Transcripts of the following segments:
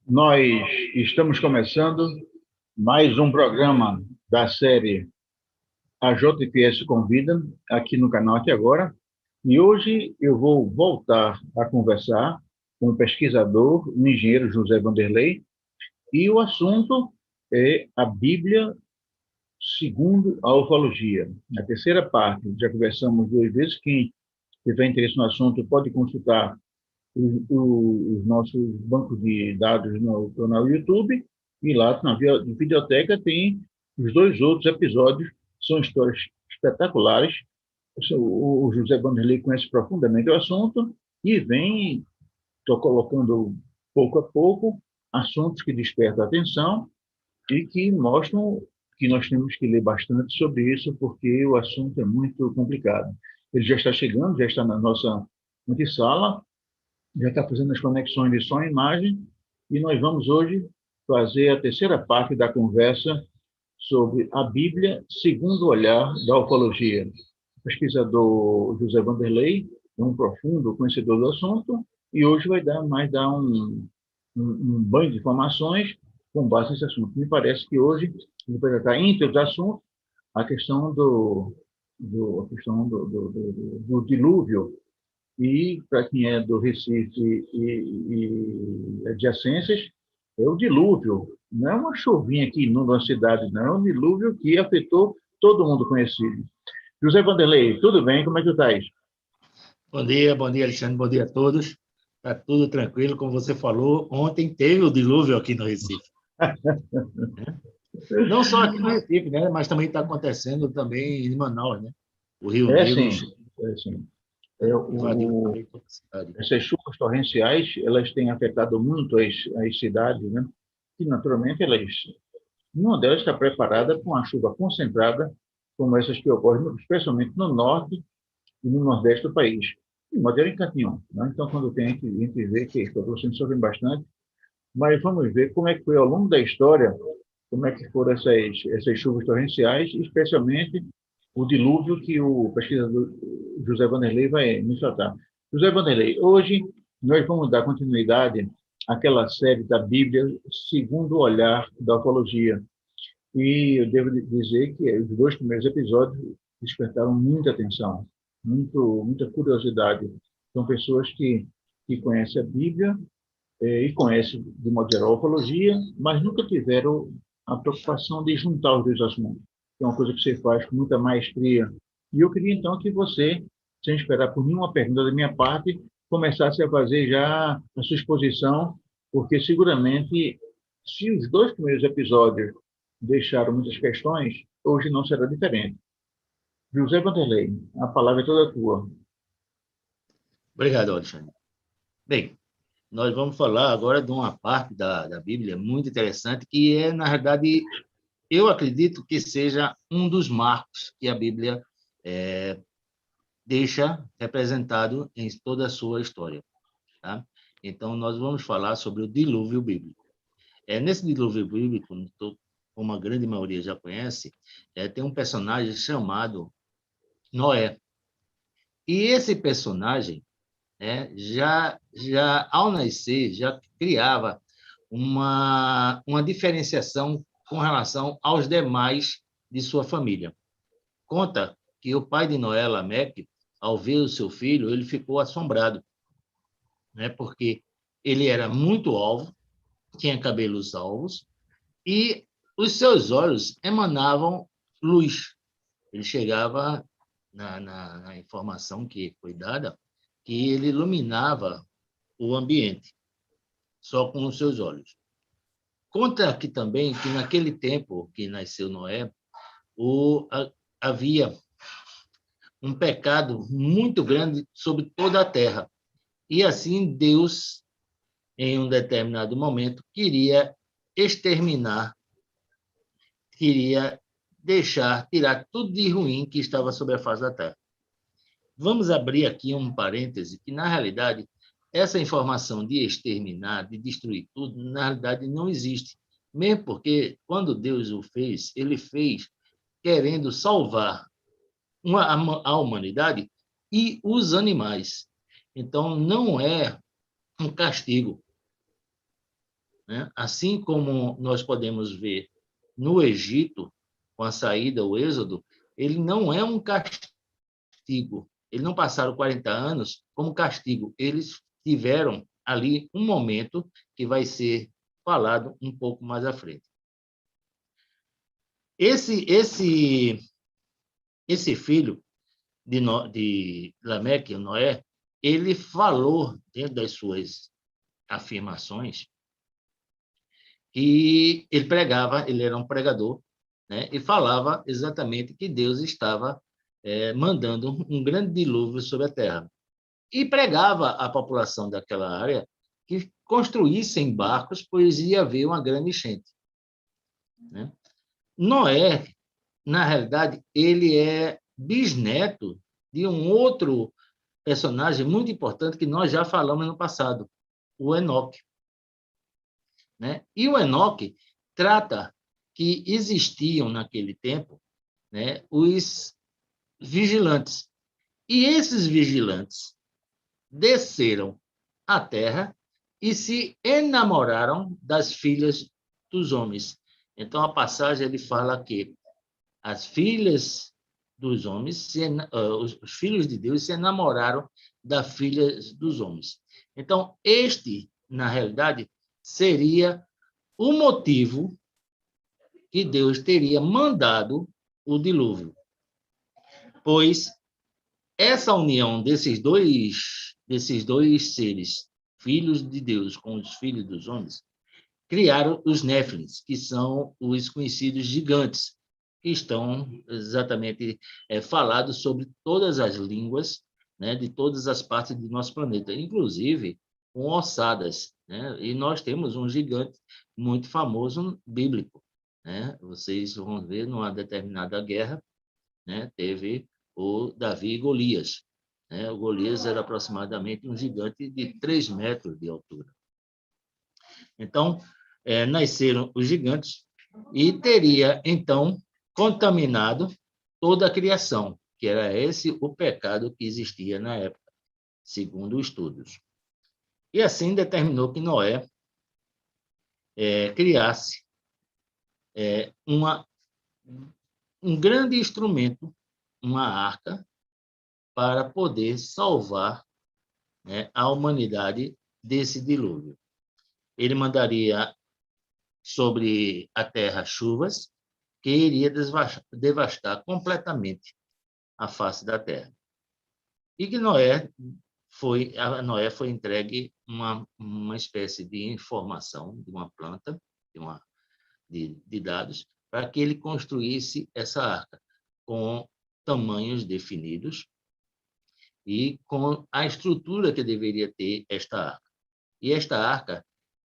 Nós estamos começando mais um programa da série A JPS Convida, aqui no canal Aqui Agora. E hoje eu vou voltar a conversar com o pesquisador, o engenheiro José Vanderlei, e o assunto é a Bíblia segundo a ufologia. Na terceira parte, já conversamos duas vezes. Quem tiver interesse no assunto pode consultar os nossos bancos de dados no canal YouTube, e lá na videoteca tem os dois outros episódios, são histórias espetaculares. O José Vanderlei conhece profundamente o assunto e vem, estou colocando pouco a pouco, assuntos que despertam a atenção e que mostram que nós temos que ler bastante sobre isso, porque o assunto é muito complicado. Ele já está chegando, já está na nossa antessala, já está fazendo as conexões de som e imagem, e nós vamos hoje fazer a terceira parte da conversa sobre a Bíblia segundo o olhar da ufologia. O pesquisador José Vanderlei é um profundo conhecedor do assunto e hoje vai dar um banho de informações com base nesse assunto. Me parece que hoje ele vai tratar, entre os assuntos, a questão do dilúvio, e para quem é do Recife e adjacências, é o dilúvio. Não é uma chuvinha que inunda a cidade, não. É um dilúvio que afetou todo mundo conhecido. José Vanderlei, tudo bem? Como é que tu estás? Bom dia, Alexandre, bom dia a todos. Está tudo tranquilo, como você falou. Ontem teve o dilúvio aqui no Recife, né? Não só aqui no Recife, né? Mas também está acontecendo também em Manaus, né? O Rio É Negro, sim, é sim. É, né? Invadiu também toda a cidade. essas chuvas torrenciais, elas têm afetado muito as cidades, né? E, naturalmente, nenhuma delas está preparada para uma chuva concentrada como essas que ocorrem, especialmente no norte e no nordeste do país. De modo geral, em Cantinho, né? Então, quando tem, a gente vê que está sofrendo bastante, mas vamos ver como é que foi ao longo da história, como é que foram essas chuvas torrenciais, especialmente o dilúvio que o pesquisador José Vanderlei vai nos tratar. José Vanderlei, hoje nós vamos dar continuidade àquela série da Bíblia segundo o olhar da ufologia. E eu devo dizer que os dois primeiros episódios despertaram muita atenção, muita curiosidade. São pessoas que conhecem a Bíblia e conhecem, de modo geral, a ufologia, mas nunca tiveram a preocupação de juntar os dois assuntos, que é uma coisa que você faz com muita maestria. E eu queria, então, que você, sem esperar por nenhuma pergunta da minha parte, começasse a fazer já a sua exposição, porque seguramente, se os dois primeiros episódios deixaram muitas questões, hoje não será diferente. José Vanderlei, a palavra é toda tua. Obrigado, Alexandre. Bem, nós vamos falar agora de uma parte da Bíblia muito interessante, que é, na verdade, eu acredito que seja um dos marcos que a Bíblia deixa representado em toda a sua história, tá? Então, nós vamos falar sobre o dilúvio bíblico. Nesse dilúvio bíblico, como a grande maioria já conhece, tem um personagem chamado Noé. E esse personagem, já ao nascer, já criava uma diferenciação com relação aos demais de sua família. Conta que o pai de Noé, Lameque, ao ver o seu filho, ele ficou assombrado, né? Porque ele era muito alvo, tinha cabelos alvos e os seus olhos emanavam luz. Ele chegava na informação que foi dada que ele iluminava o ambiente só com os seus olhos. Conta aqui também que naquele tempo que nasceu Noé, havia um pecado muito grande sobre toda a terra. E assim Deus, em um determinado momento, queria exterminar, queria tirar tudo de ruim que estava sobre a face da terra. Vamos abrir aqui um parêntese, que na realidade essa informação de exterminar, de destruir tudo, na realidade não existe. Mesmo porque quando Deus o fez, ele fez querendo salvar a humanidade e os animais. Então, não é um castigo. né? Assim como nós podemos ver no Egito, com a saída, o Êxodo, ele não é um castigo. Eles não passaram 40 anos como castigo. Eles tiveram ali um momento que vai ser falado um pouco mais à frente. Esse filho de Lameque, Noé, ele falou, dentro das suas afirmações, que ele pregava, ele era um pregador, né, e falava exatamente que Deus estava mandando um grande dilúvio sobre a terra. E pregava à população daquela área que construíssem barcos, pois ia haver uma grande enchente, né? Noé, na realidade, ele é bisneto de um outro personagem muito importante que nós já falamos no passado, o Enoque, né? E o Enoque trata que existiam naquele tempo, né, os vigilantes. E esses vigilantes desceram à terra e se enamoraram das filhas dos homens. Então, a passagem ele fala que as filhas dos homens, os filhos de Deus se enamoraram das filhas dos homens. Então, este, na realidade, seria o motivo que Deus teria mandado o dilúvio, pois essa união desses dois seres, filhos de Deus com os filhos dos homens, criaram os Néfilins, que são os conhecidos gigantes, que estão exatamente falados sobre todas as línguas, né, de todas as partes do nosso planeta, inclusive com ossadas, né? E nós temos um gigante muito famoso bíblico, né? Vocês vão ver numa determinada guerra, né, teve o Davi e Golias, né? O Golias era aproximadamente um gigante de 3 metros de altura. Então, nasceram os gigantes e teria, então, contaminado toda a criação, que era esse o pecado que existia na época, segundo estudos. E assim determinou que Noé criasse um grande instrumento, uma arca, para poder salvar, né, a humanidade desse dilúvio. Ele mandaria sobre a terra chuvas que iria devastar completamente a face da terra. E que a Noé foi entregue uma espécie de informação de uma planta, de dados, para que ele construísse essa arca com tamanhos definidos e com a estrutura que deveria ter esta arca. E esta arca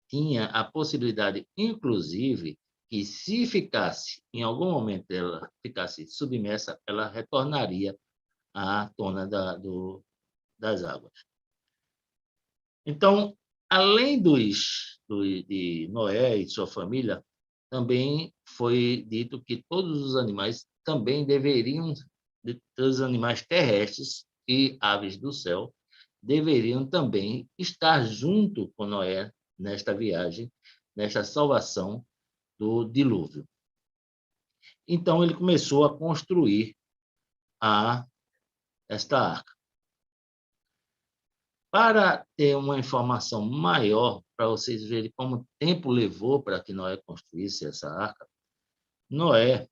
tinha a possibilidade, inclusive, que se ficasse, em algum momento ela ficasse submersa, ela retornaria à tona das águas. Então, além de Noé e sua família, também foi dito que todos os animais também deveriam, todos os animais terrestres e aves do céu, deveriam também estar junto com Noé nesta viagem, nesta salvação do dilúvio. Então, ele começou a construir esta arca. Para ter uma informação maior, para vocês verem como tempo levou para que Noé construísse essa arca, Noé,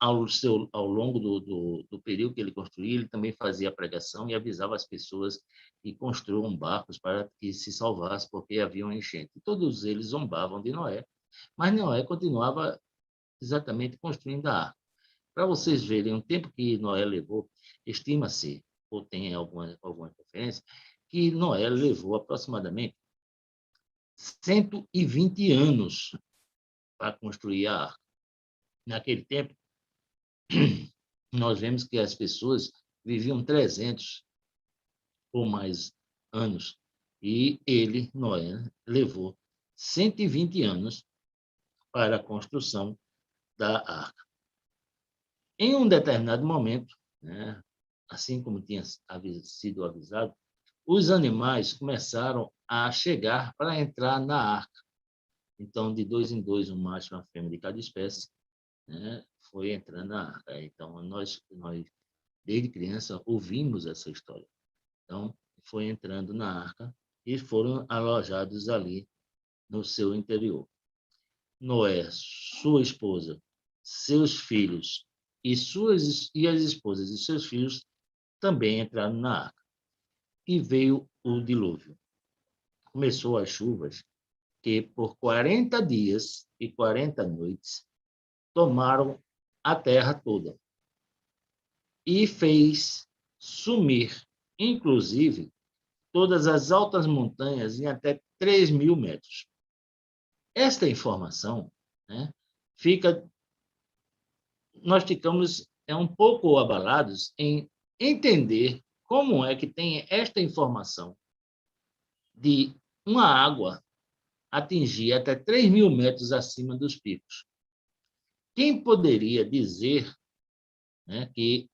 ao longo do período que ele construía, ele também fazia a pregação e avisava as pessoas que construam barcos para que se salvassem, porque havia uma enchente. Todos eles zombavam de Noé, mas Noé continuava exatamente construindo a arca. Para vocês verem o tempo que Noé levou, estima-se, ou tem alguma referência, que Noé levou aproximadamente 120 anos para construir a arca. Naquele tempo, nós vemos que as pessoas viviam 300 ou mais anos, e ele, Noé, levou 120 anos para a construção da arca. Em um determinado momento, né, assim como tinha sido avisado, os animais começaram a chegar para entrar na arca. Então, de 2 em 2, um macho e uma fêmea de cada espécie, né, foi entrando na arca. Então, nós, desde criança, ouvimos essa história. Então, foi entrando na arca e foram alojados ali no seu interior. Noé, sua esposa, seus filhos e as esposas e seus filhos também entraram na arca. E veio o dilúvio. Começou as chuvas que por 40 dias e 40 noites tomaram a terra toda e fez sumir, inclusive, todas as altas montanhas em até 3.000 metros. Esta informação, né, nós ficamos um pouco abalados em entender como é que tem esta informação de uma água atingir até 3.000 metros acima dos picos. Quem poderia dizer, né, que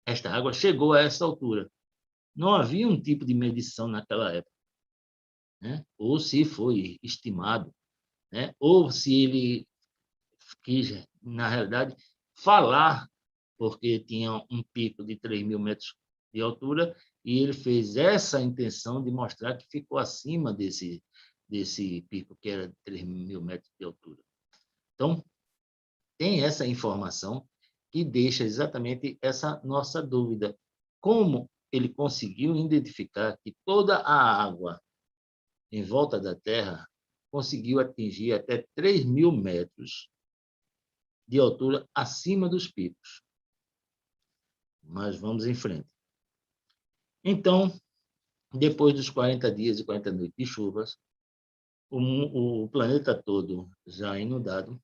esta água chegou a essa altura? Não havia um tipo de medição naquela época, né? Ou se foi estimado, né? Ou se ele quis, na realidade, falar, porque tinha um pico de 3.000 metros de altura, e ele fez essa intenção de mostrar que ficou acima desse pico, que era de 3.000 metros de altura. Então, tem essa informação que deixa exatamente essa nossa dúvida. Como ele conseguiu identificar que toda a água em volta da Terra conseguiu atingir até 3.000 metros de altura acima dos picos? Mas vamos em frente. Então, depois dos 40 dias e 40 noites de chuvas, o planeta todo já inundado,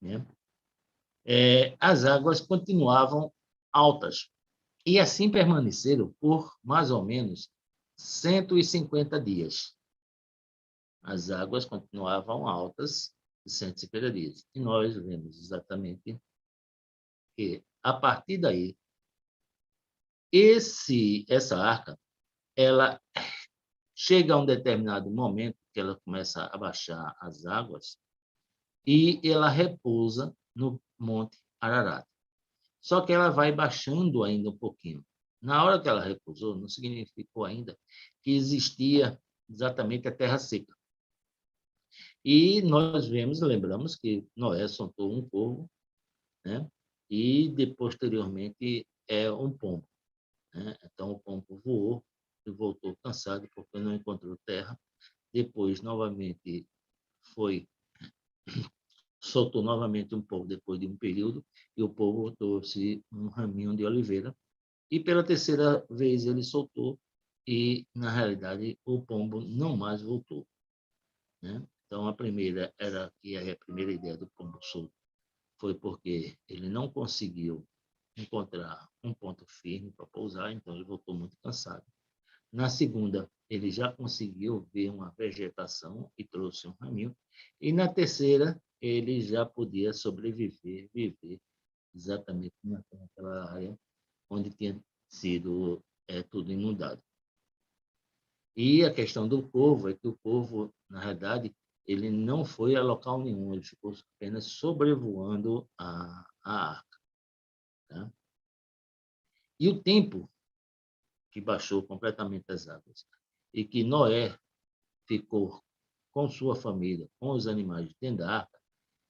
né? As águas continuavam altas. E assim permaneceram por mais ou menos 150 dias. As águas continuavam altas de 150 dias. E nós vemos exatamente que, a partir daí, essa arca, ela chega a um determinado momento que ela começa a baixar as águas e ela repousa no Monte Ararat. Só que ela vai baixando ainda um pouquinho. Na hora que ela repousou, não significou ainda que existia exatamente a terra seca. E nós lembramos que Noé soltou um corvo, né? E posteriormente um pombo, né? Então o pombo voou e voltou cansado porque não encontrou terra. Depois novamente soltou novamente um povo depois de um período, e o povo trouxe um raminho de oliveira, e pela terceira vez ele soltou, e na realidade o pombo não mais voltou, né? Então a primeira ideia do pombo solto foi porque ele não conseguiu encontrar um ponto firme para pousar, então ele voltou muito cansado. Na segunda, ele já conseguiu ver uma vegetação e trouxe um raminho. E na terceira, ele já podia viver exatamente naquela área onde tinha sido tudo inundado. E a questão do corvo é que o corvo, na realidade, ele não foi a local nenhum, ele ficou apenas sobrevoando a arca. Tá? E o tempo que baixou completamente as águas e que Noé ficou com sua família, com os animais dentro da arca,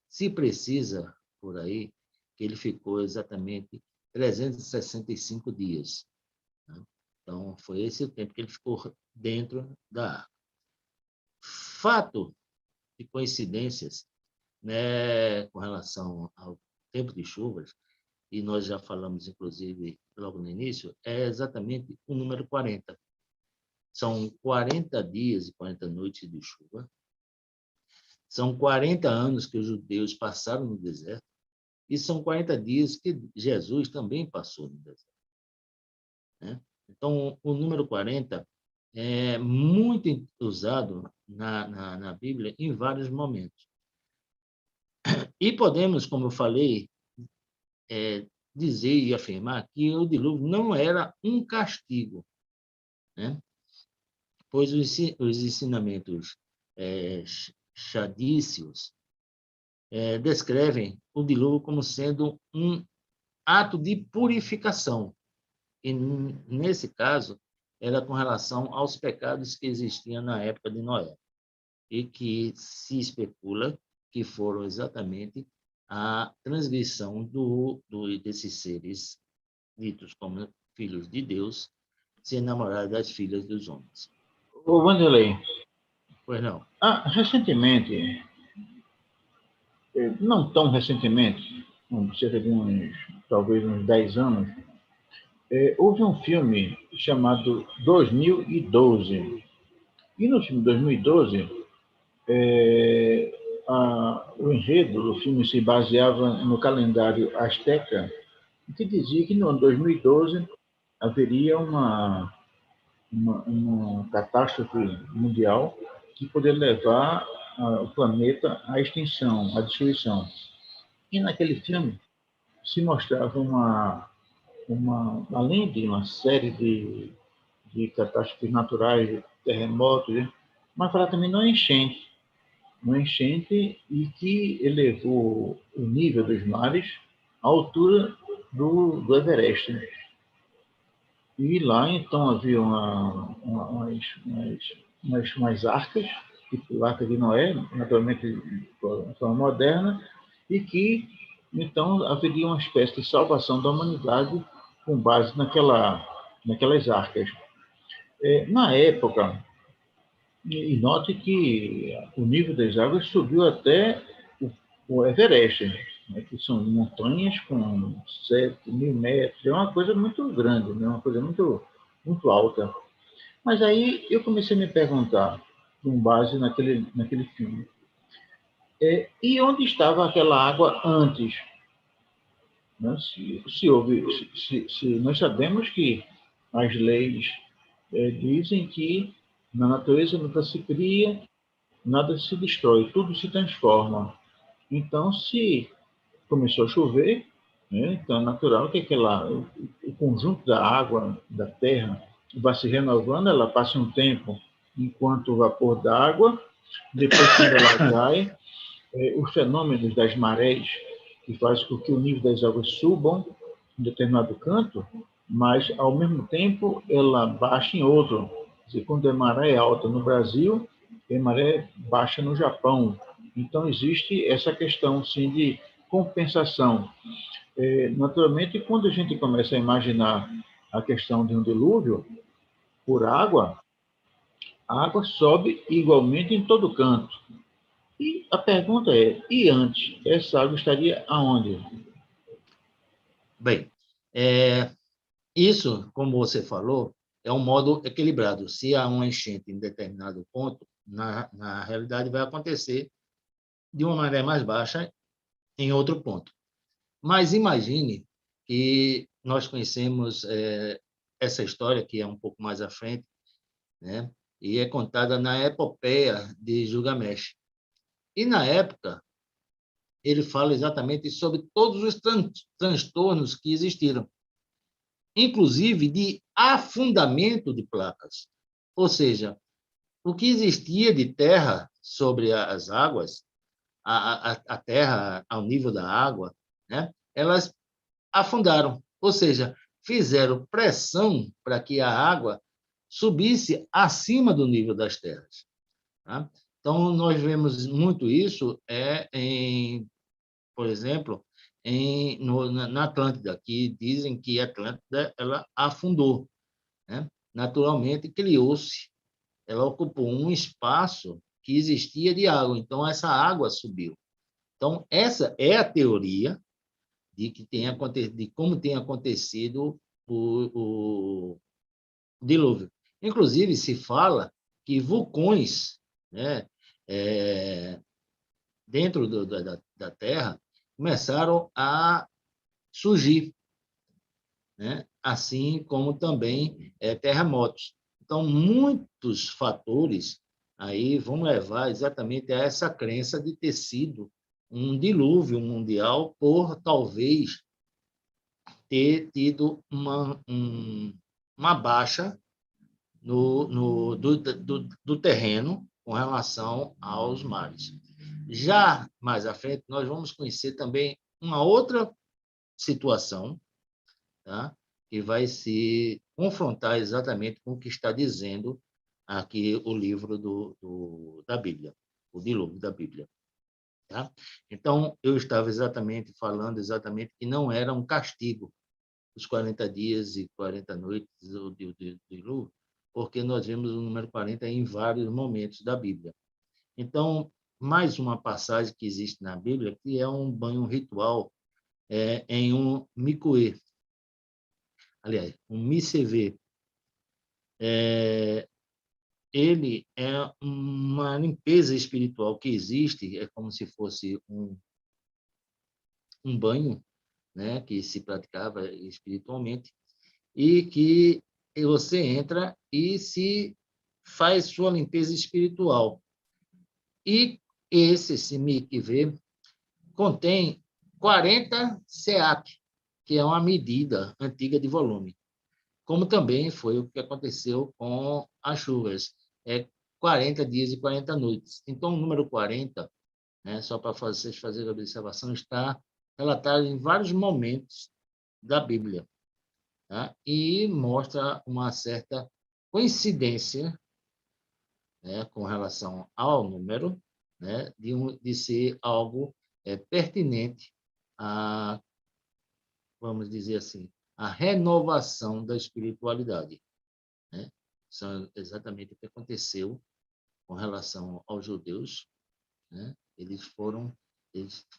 se precisa, por aí, que ele ficou exatamente 365 dias. Né? Então, foi esse o tempo que ele ficou dentro da arca. Fato de coincidências, né, com relação ao tempo de chuvas, e nós já falamos, inclusive, logo no início, é exatamente o número 40. São 40 dias e 40 noites de chuva. São 40 anos que os judeus passaram no deserto, e são 40 dias que Jesus também passou no deserto. Né? Então, o número 40 é muito usado na Bíblia em vários momentos. E podemos, como eu falei, dizer e afirmar que o dilúvio não era um castigo, né? Pois os ensinamentos Chadícios, descrevem o dilúvio como sendo um ato de purificação. E, nesse caso, era com relação aos pecados que existiam na época de Noé, e que se especula que foram exatamente a transgressão desses seres ditos como filhos de Deus se enamorar das filhas dos homens. Ô, Wanderlei, Pois não. recentemente, não tão recentemente, cerca de talvez uns 10 anos, houve um filme chamado 2012. E no filme 2012, o enredo do filme se baseava no calendário asteca, que dizia que no ano 2012 haveria uma catástrofe mundial que poderia levar o planeta à extinção, à destruição. E naquele filme se mostrava além de uma série de catástrofes naturais, de terremotos, né, mas falar também não enchente. Uma enchente e que elevou o nível dos mares à altura do Everest. Né? E lá, então, havia umas arcas, tipo Arca de Noé, naturalmente de forma moderna, e que, então, haveria uma espécie de salvação da humanidade com base naquelas arcas. Na época, e note que o nível das águas subiu até o Everest, né, que são montanhas com 7.000 metros, é uma coisa muito grande, né, uma coisa muito, muito alta. Mas aí eu comecei a me perguntar, com base naquele filme, e onde estava aquela água antes? Né? Se nós sabemos que as leis dizem que na natureza nada se cria, nada se destrói, tudo se transforma. Então, se começou a chover, né, então é natural que o conjunto da água da terra vai se renovando, ela passa um tempo enquanto o vapor d'água, depois quando ela cai, os fenômenos das marés, que faz com que o nível das águas subam em determinado canto, mas, ao mesmo tempo, ela baixa em outro. Quer dizer, quando a maré é alta no Brasil, a maré baixa no Japão. Então, existe essa questão, sim, de compensação. Naturalmente, quando a gente começa a imaginar a questão de um dilúvio por água, a água sobe igualmente em todo canto. E a pergunta é, e antes? Essa água estaria aonde? Bem, isso, como você falou, é um modo equilibrado. Se há uma enchente em determinado ponto, na realidade vai acontecer de uma maré mais baixa em outro ponto. Mas imagine que nós conhecemos essa história, que é um pouco mais à frente, né? E é contada na epopeia de Gilgamesh. E, na época, ele fala exatamente sobre todos os transtornos que existiram, inclusive de afundamento de placas. Ou seja, o que existia de terra sobre as águas, a terra ao nível da água, né? Elas afundaram, ou seja, fizeram pressão para que a água subisse acima do nível das terras. Tá? Então, nós vemos muito isso por exemplo, na Atlântida, que dizem que a Atlântida ela afundou. Né? Naturalmente, criou-se, ela ocupou um espaço que existia de água, então essa água subiu. Então, essa é a teoria de como tem acontecido o dilúvio. Inclusive, se fala que vulcões, né, dentro da Terra começaram a surgir, né, assim como também terremotos. Então, muitos fatores aí vão levar exatamente a essa crença de ter sido um dilúvio mundial por talvez ter tido uma baixa do terreno, com relação aos mares. Já mais à frente, nós vamos conhecer também uma outra situação, tá? Que vai se confrontar exatamente com o que está dizendo aqui o livro da Bíblia, o dilúvio da Bíblia. Tá? Então, eu estava falando que não era um castigo os 40 dias e 40 noites do dilúvio, porque nós vemos o número 40 em vários momentos da Bíblia. Então, mais uma passagem que existe na Bíblia, que é um banho ritual em um micuê, aliás, um micevê. Ele é uma limpeza espiritual que existe, é como se fosse um banho, né, que se praticava espiritualmente, e que você entra e se faz sua limpeza espiritual. E esse mikveh contém 40 seak, que é uma medida antiga de volume, como também foi o que aconteceu com as chuvas, 40 dias e 40 noites. Então, o número 40, né, só para vocês fazerem a observação, está relatado em vários momentos da Bíblia, tá? E mostra uma certa coincidência, né, com relação ao número, né, de ser algo pertinente a, vamos dizer assim, a renovação da espiritualidade, né? Isso é exatamente o que aconteceu com relação aos judeus, né?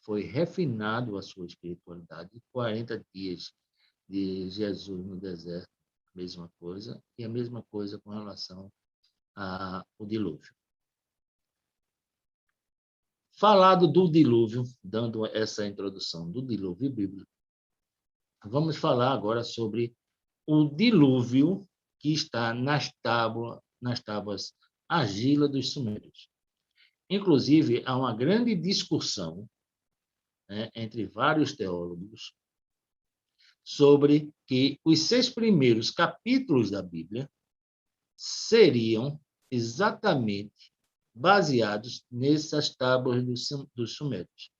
Foi refinado a sua espiritualidade, 40 dias de Jesus no deserto, mesma coisa, e a mesma coisa com relação ao dilúvio. Falado do dilúvio, dando essa introdução do dilúvio bíblico, vamos falar agora sobre o dilúvio que está nas tábuas argila dos sumérios. Inclusive, há uma grande discussão, né, entre vários teólogos sobre que os 6 primeiros capítulos da Bíblia seriam exatamente baseados nessas tábuas dos sumérios,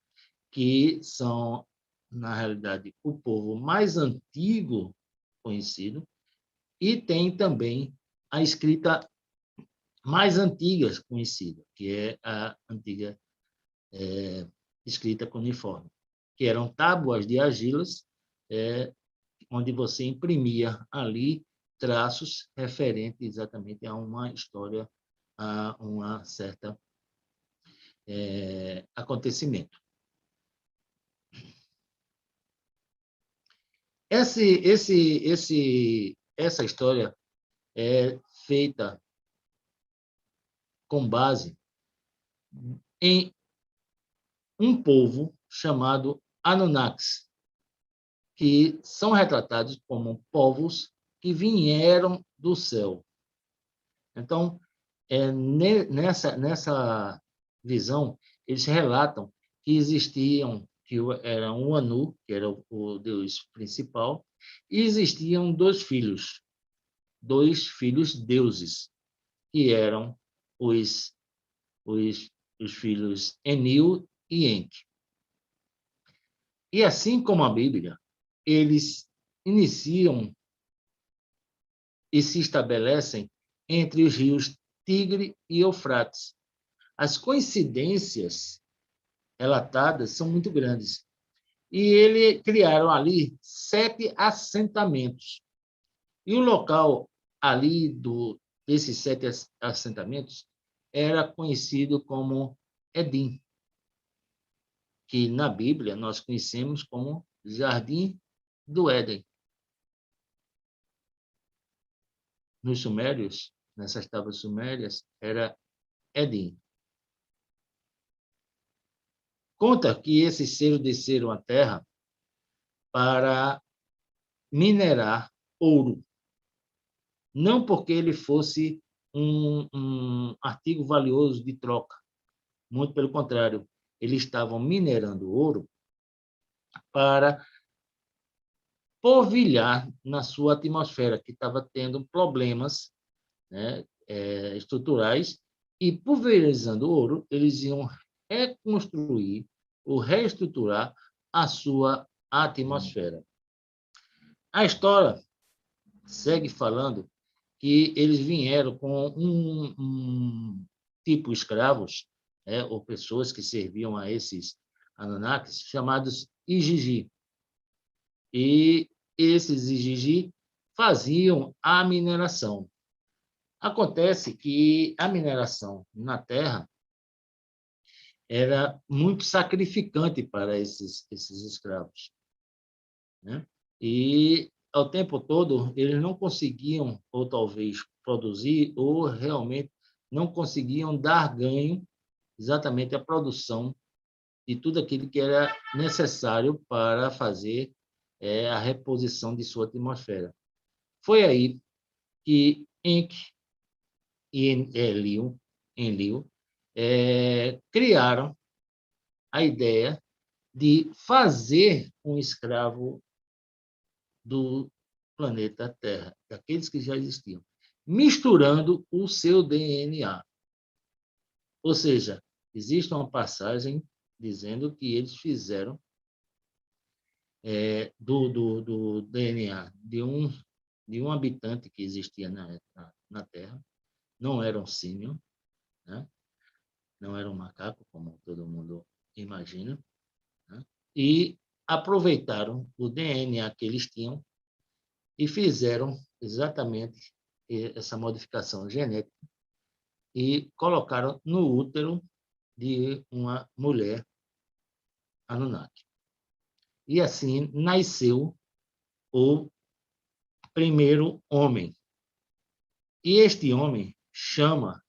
que são, na realidade, o povo mais antigo conhecido, e tem também a escrita mais antiga conhecida, que é a antiga escrita cuneiforme, que eram tábuas de argilas, onde você imprimia ali traços referentes exatamente a uma história, a uma certa acontecimento. Essa história é feita com base em um povo chamado Anunnakis, que são retratados como povos que vieram do céu. Então, nessa visão, eles relatam que existiam, que era um Anu, que era o deus principal, e existiam dois filhos deuses, que eram os filhos Enil e Enki. E assim como a Bíblia, eles iniciam e se estabelecem entre os rios Tigre e Eufrates. As coincidências relatadas são muito grandes. E eles criaram ali 7 assentamentos. E o local ali desses 7 assentamentos era conhecido como Éden, que na Bíblia nós conhecemos como Jardim do Éden. Nos sumérios, nessas tábuas sumérias, era Éden. Conta que esses seres desceram à terra para minerar ouro. Não porque ele fosse um artigo valioso de troca. Muito pelo contrário, eles estavam minerando ouro para polvilhar na sua atmosfera, que estava tendo problemas, né, estruturais, e pulverizando o ouro, eles iam reconstruir ou reestruturar a sua atmosfera. A história segue falando que eles vieram com um tipo de escravos, ou pessoas que serviam a esses Anunnakis, chamados Igigi. E esses Igigi faziam a mineração. Acontece que a mineração na Terra era muito sacrificante para esses escravos, né? E, ao tempo todo, eles não conseguiam, ou talvez produzir, ou realmente não conseguiam dar ganho exatamente à produção de tudo aquilo que era necessário para fazer a reposição de sua atmosfera. Foi aí que Enki e Enlil criaram a ideia de fazer um escravo do planeta Terra, daqueles que já existiam, misturando o seu DNA. Ou seja, existe uma passagem dizendo que eles fizeram do DNA de um habitante que existia na Terra, não era um símio, né? Não era um macaco, como todo mundo imagina, né? E aproveitaram o DNA que eles tinham e fizeram exatamente essa modificação genética e colocaram no útero de uma mulher Anunnaki. E assim nasceu o primeiro homem. E este homem chama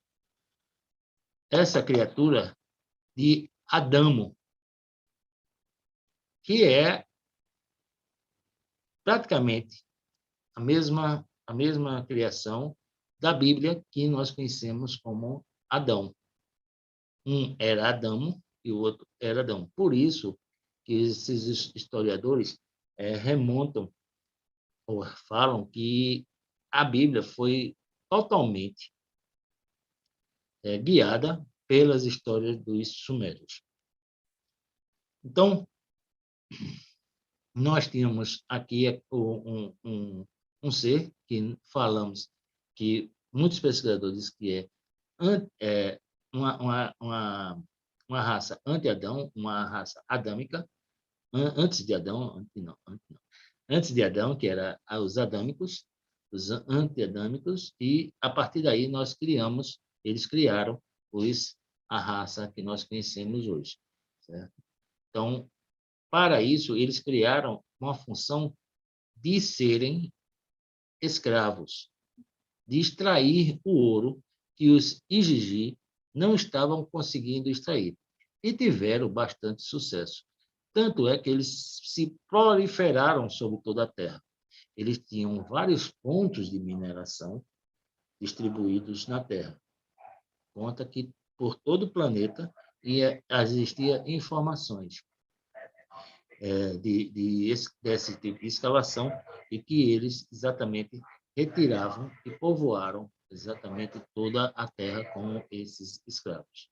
essa criatura de Adamo, que é praticamente a mesma criação da Bíblia que nós conhecemos como Adão. Um era Adamo e o outro era Adão. Por isso que esses historiadores remontam ou falam que a Bíblia foi totalmente guiada pelas histórias dos sumérios. Então, nós tínhamos aqui um ser que falamos que muitos pesquisadores dizem que é uma raça anti-Adão, uma raça adâmica, antes de Adão, antes de Adão, que era os adâmicos, os anti-adâmicos, e a partir daí eles criaram a raça que nós conhecemos hoje, certo? Então, para isso, eles criaram uma função de serem escravos, de extrair o ouro que os Igigi não estavam conseguindo extrair. E tiveram bastante sucesso. Tanto é que eles se proliferaram sobre toda a Terra. Eles tinham vários pontos de mineração distribuídos na Terra. Conta que por todo o planeta existia informações desse tipo de escavação e que eles exatamente retiravam e povoaram exatamente toda a terra com esses escravos.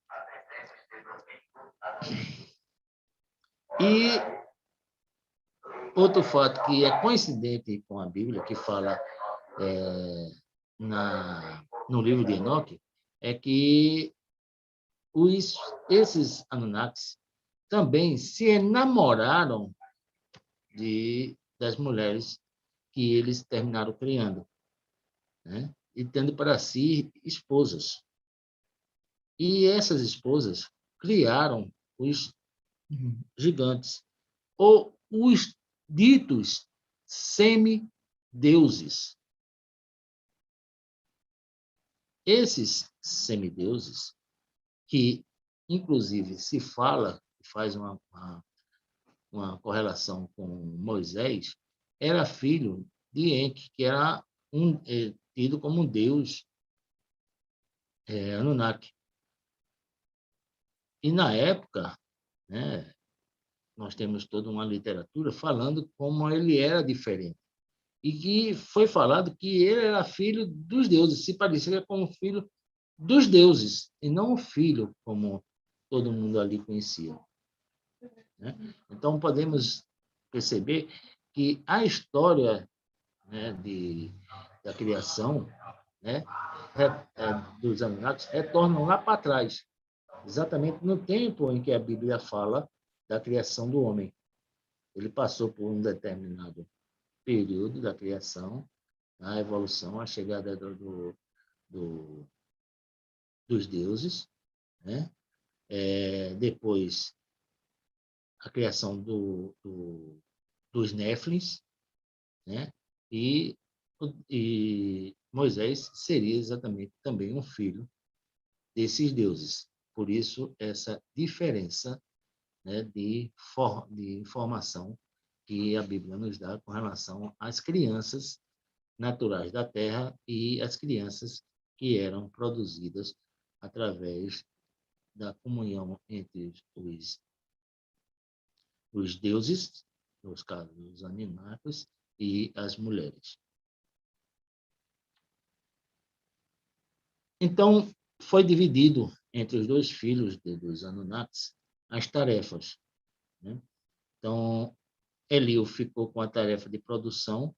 E outro fato que é coincidente com a Bíblia, que fala no livro de Enoque, é que esses Anunnakis também se enamoraram das mulheres que eles terminaram criando, né? E tendo para si esposas. E essas esposas criaram os gigantes, ou os ditos semideuses. Esses semideuses, que inclusive se faz uma correlação com Moisés, era filho de Enki, que era tido como um deus Anunnaki. E na época, né, nós temos toda uma literatura falando como ele era diferente. E que foi falado que ele era filho dos deuses, se parecia com o filho dos deuses, e não o filho, como todo mundo ali conhecia, né? Então, podemos perceber que a história, né, da criação, né, dos Anunnakis retornam lá para trás, exatamente no tempo em que a Bíblia fala da criação do homem. Ele passou por um determinado período da criação, a evolução, a chegada do, dos deuses, né? Depois a criação dos Néflins, né? E Moisés seria exatamente também um filho desses deuses. Por isso, essa diferença, né, de informação que a Bíblia nos dá com relação às crianças naturais da Terra e as crianças que eram produzidas através da comunhão entre os deuses, nos casos dos Anunnakis, e as mulheres. Então, foi dividido entre os dois filhos dos Anunnakis as tarefas, né? Então, Eliu ficou com a tarefa de produção,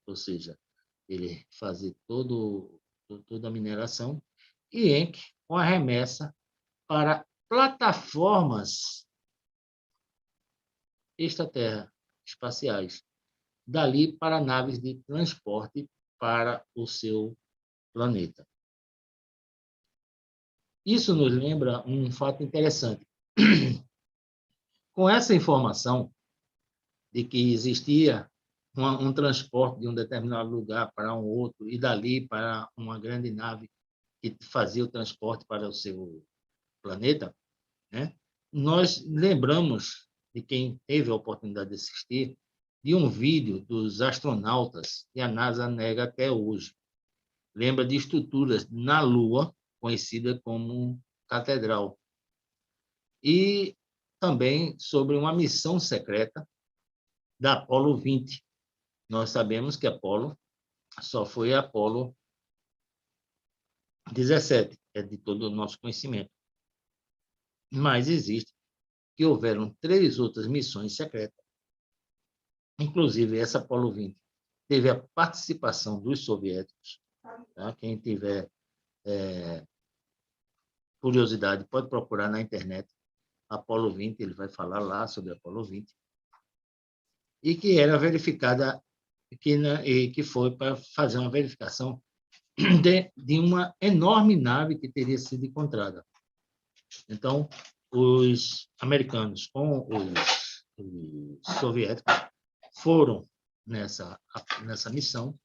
ou seja, ele fazia toda a mineração, e Enki com a remessa para plataformas extraterra espaciais, dali para naves de transporte para o seu planeta. Isso nos lembra um fato interessante. Com essa informação de que existia um transporte de um determinado lugar para um outro e dali para uma grande nave que fazia o transporte para o seu planeta, né? Nós lembramos, de quem teve a oportunidade de assistir, de um vídeo dos astronautas que a NASA nega até hoje. Lembra de estruturas na Lua, conhecida como catedral. E também sobre uma missão secreta da Apolo 20. Nós sabemos que Apolo só foi Apolo 17, é de todo o nosso conhecimento. Mas existe que houveram 3 outras missões secretas. Inclusive, essa Apolo 20 teve a participação dos soviéticos. Tá? Quem tiver curiosidade pode procurar na internet Apolo 20, ele vai falar lá sobre Apolo 20. E que era verificada, que foi para fazer uma verificação de uma enorme nave que teria sido encontrada. Então, os americanos com os soviéticos foram nessa missão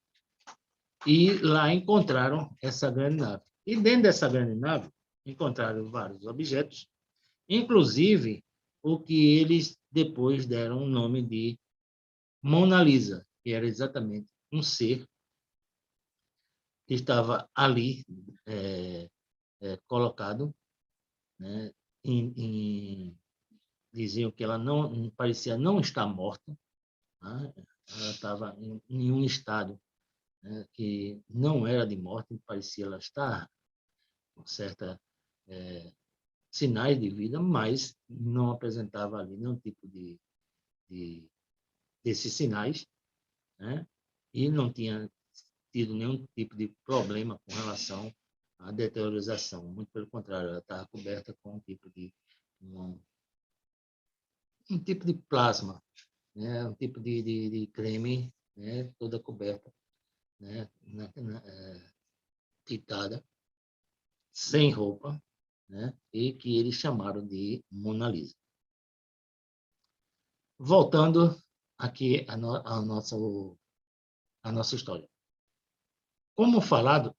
e lá encontraram essa grande nave. E dentro dessa grande nave encontraram vários objetos, inclusive o que eles depois deram o nome de Mona Lisa, que era exatamente um ser que estava ali colocado, né, diziam que ela não parecia não estar morta, né? Ela estava em um estado, né, que não era de morte, parecia ela estar com certa sinais de vida, mas não apresentava ali nenhum tipo desses sinais, né? E não tinha tido nenhum tipo de problema com relação à deteriorização. Muito pelo contrário, ela estava coberta com um tipo de plasma, né? Um tipo de creme, né? Toda coberta, né? Pintada, sem roupa, né? E que eles chamaram de Mona Lisa. Voltando aqui à nossa história. Como falado,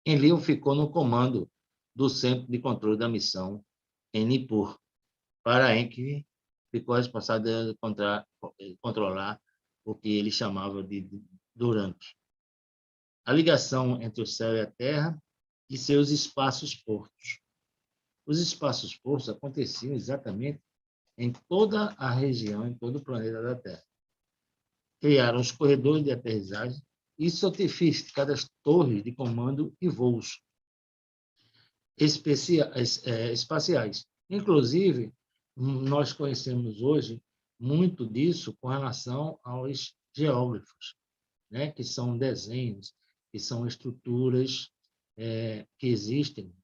Enlil ficou no comando do Centro de Controle da Missão em Nippur. Para Enki, ficou responsável de controlar o que ele chamava de Durante. A ligação entre o céu e a terra e seus espaços-portos. Os espaços-portos aconteciam exatamente em toda a região, em todo o planeta da Terra. Criaram os corredores de aterrissagem e sofisticadas torres de comando e voos. espaciais. Inclusive, nós conhecemos hoje muito disso com relação aos geógrafos, né? Que são desenhos, que são estruturas que existem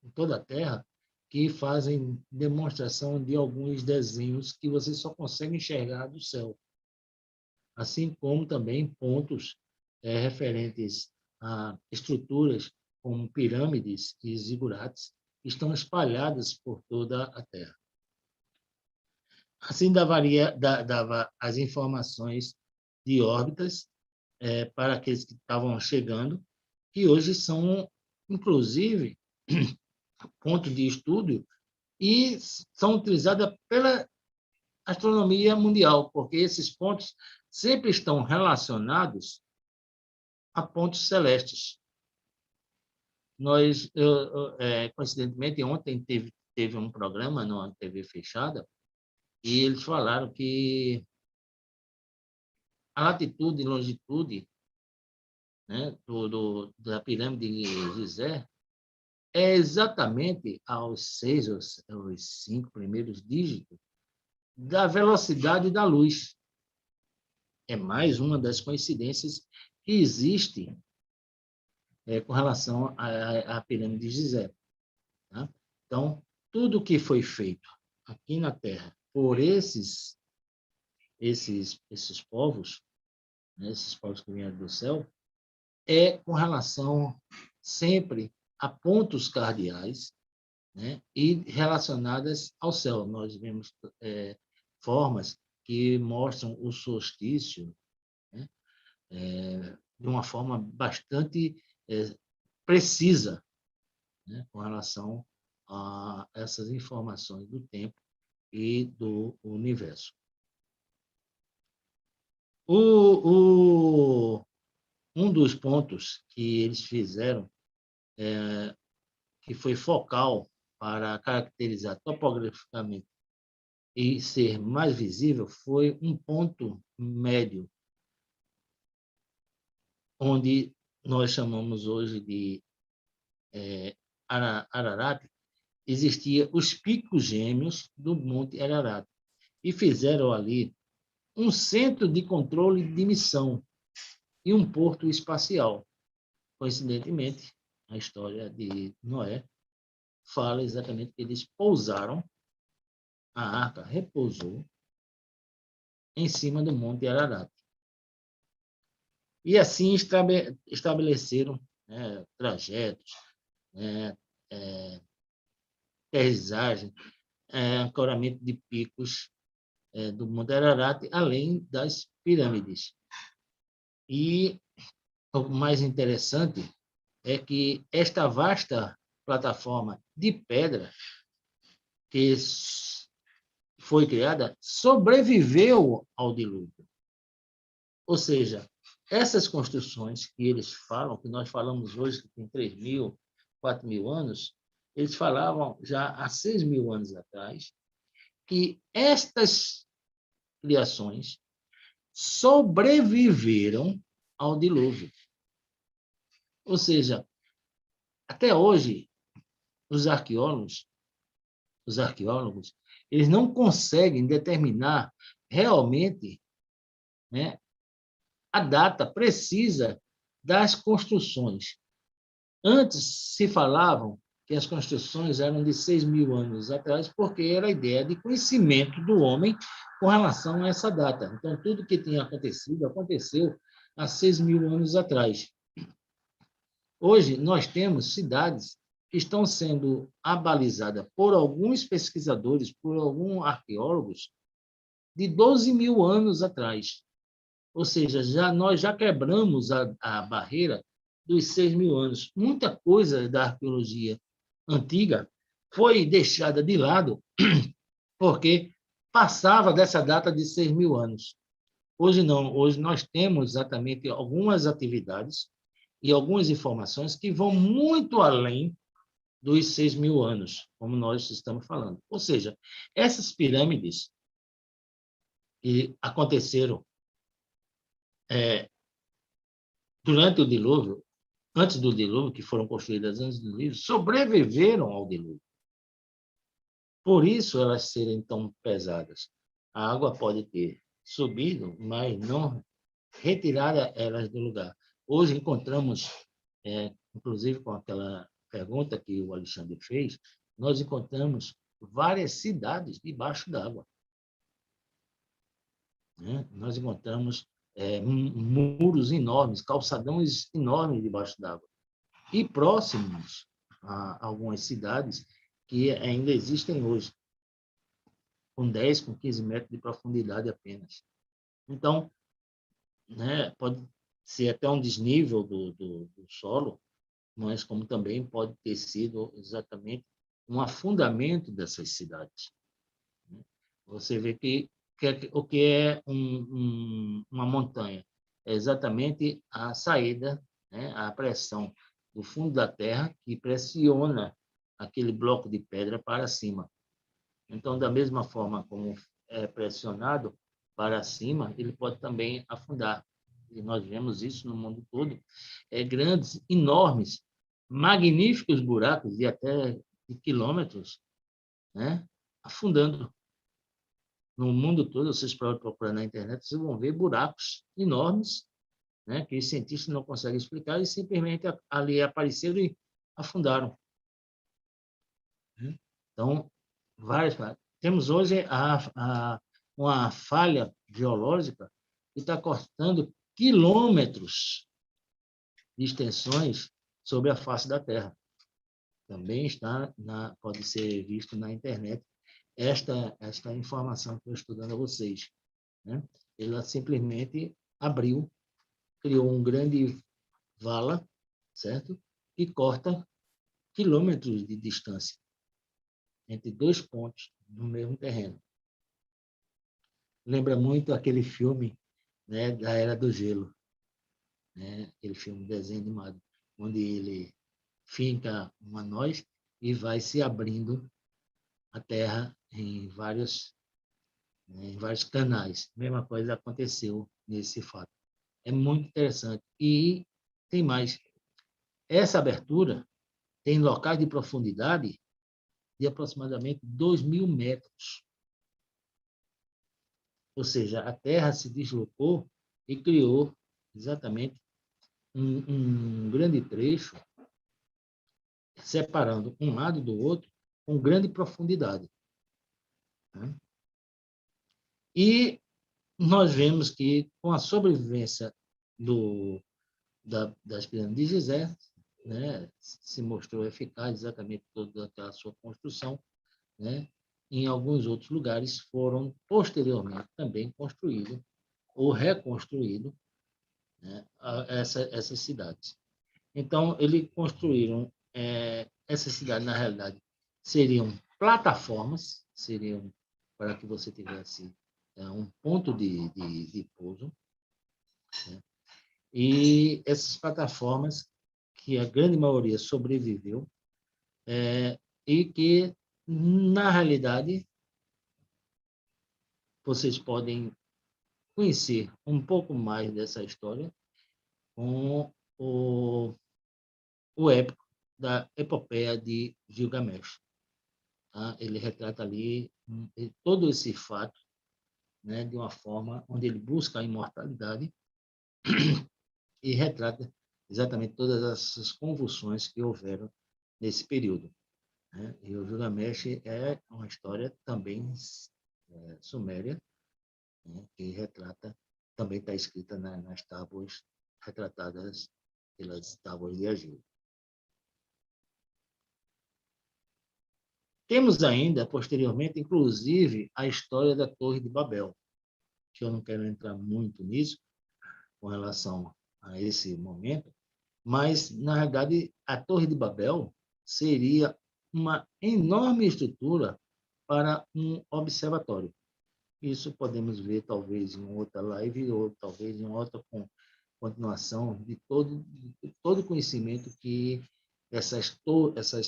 em toda a Terra, que fazem demonstração de alguns desenhos que você só consegue enxergar do céu, assim como também pontos referentes a estruturas como pirâmides e zigurates, que estão espalhadas por toda a Terra. Assim, dava as informações de órbitas para aqueles que estavam chegando, que hoje são, inclusive, pontos de estudo e são utilizadas pela astronomia mundial, porque esses pontos sempre estão relacionados a pontos celestes. Coincidentemente, ontem teve um programa numa TV fechada e eles falaram que a latitude e longitude, né, da pirâmide de Gizé é exatamente aos 6 ou aos 5 primeiros dígitos da velocidade da luz. É mais uma das coincidências que existe com relação à pirâmide de Gizé. Tá? Então, tudo que foi feito aqui na Terra por esses povos, né, esses povos que vieram do céu, é com relação sempre a pontos cardeais, né, e relacionadas ao céu. Nós vemos formas que mostram o solstício, né, de uma forma bastante precisa, né, com relação a essas informações do tempo e do universo. Um dos pontos que eles fizeram, que foi focal para caracterizar topograficamente e ser mais visível, foi um ponto médio, onde nós chamamos hoje de Ararat. Existia os picos gêmeos do Monte Ararat e fizeram ali um centro de controle de missão e um porto espacial. Coincidentemente, a história de Noé fala exatamente que eles pousaram, a arca repousou em cima do Monte Ararat. E assim estabeleceram trajetos, aterrissagem, ancoramento de picos do Monte Ararat, além das pirâmides. E o mais interessante é que esta vasta plataforma de pedra que foi criada sobreviveu ao dilúvio. Ou seja, essas construções que eles falam, que nós falamos hoje, que tem 3.000, 4.000 anos, eles falavam já há 6.000 anos atrás que estas criações sobreviveram ao dilúvio. Ou seja, até hoje, os arqueólogos, eles não conseguem determinar realmente, né, a data precisa das construções. Antes se falavam que as construções eram de 6.000 anos atrás, porque era a ideia de conhecimento do homem com relação a essa data. Então, tudo que tinha acontecido, aconteceu há 6.000 anos atrás. Hoje, nós temos cidades que estão sendo abalizadas por alguns pesquisadores, por alguns arqueólogos, de 12.000 anos atrás. Ou seja, nós já quebramos a barreira dos 6.000 anos. Muita coisa da arqueologia antiga foi deixada de lado porque passava dessa data de 6.000 anos. Hoje não, hoje nós temos exatamente algumas atividades e algumas informações que vão muito além dos 6.000 anos, como nós estamos falando. Ou seja, essas pirâmides que aconteceram durante o dilúvio, antes do dilúvio, que foram construídas antes do dilúvio, sobreviveram ao dilúvio. Por isso elas serem tão pesadas. A água pode ter subido, mas não retirada elas do lugar. Hoje encontramos, inclusive com aquela pergunta que o Alexandre fez, nós encontramos várias cidades debaixo d'água. Né? Nós encontramos muros enormes, calçadões enormes debaixo d'água. E próximos a algumas cidades que ainda existem hoje, com 10, com 15 metros de profundidade apenas. Então, né, pode ser até um desnível do solo, mas como também pode ter sido exatamente um afundamento dessas cidades. Você vê que o que é uma montanha? É exatamente a saída, né, a pressão do fundo da terra que pressiona aquele bloco de pedra para cima. Então, da mesma forma como é pressionado para cima, ele pode também afundar. E nós vemos isso no mundo todo. Grandes, enormes, magníficos buracos de até de quilômetros, né, afundando. No mundo todo, vocês podem procurar na internet, vocês vão ver buracos enormes, né, que os cientistas não conseguem explicar e simplesmente ali apareceram e afundaram. Então, várias. Temos hoje uma falha geológica que está cortando quilômetros de extensões sobre a face da Terra. Também pode ser visto na internet esta informação que eu estou dando a vocês. Né? Ela simplesmente abriu, criou um grande vala, certo? E corta quilômetros de distância entre dois pontos no mesmo terreno. Lembra muito aquele filme, né, da Era do Gelo, né? Aquele filme desenho animado, onde ele finca uma noz e vai se abrindo a terra em vários canais. A mesma coisa aconteceu nesse fato. É muito interessante. E tem mais. Essa abertura tem locais de profundidade de aproximadamente 2.000 metros. Ou seja, a Terra se deslocou e criou exatamente um grande trecho, separando um lado do outro com grande profundidade. Né? E nós vemos que, com a sobrevivência das pirâmides de Gizé, né, se mostrou eficaz exatamente toda aquela sua construção, né? Em alguns outros lugares foram posteriormente também construídos ou reconstruídos, né, essas cidades. Então, eles construíram essas cidades, na realidade, seriam plataformas, seriam para que você tivesse um ponto de pouso, né? E essas plataformas, que a grande maioria sobreviveu, e que, na realidade, vocês podem conhecer um pouco mais dessa história com o épico da epopeia de Gilgamesh. Tá? Ele retrata ali todo esse fato, né, de uma forma onde ele busca a imortalidade e retrata exatamente todas essas convulsões que houveram nesse período. Né? E o Gilgamesh é uma história também suméria, né, que retrata, também está escrita nas tábuas retratadas pelas tábuas de Egito. Temos ainda, posteriormente, inclusive, a história da Torre de Babel, que eu não quero entrar muito nisso, com relação a esse momento, mas, na realidade, a Torre de Babel seria uma enorme estrutura para um observatório. Isso podemos ver, talvez, em outra live, ou talvez em outra continuação de todo o conhecimento que essas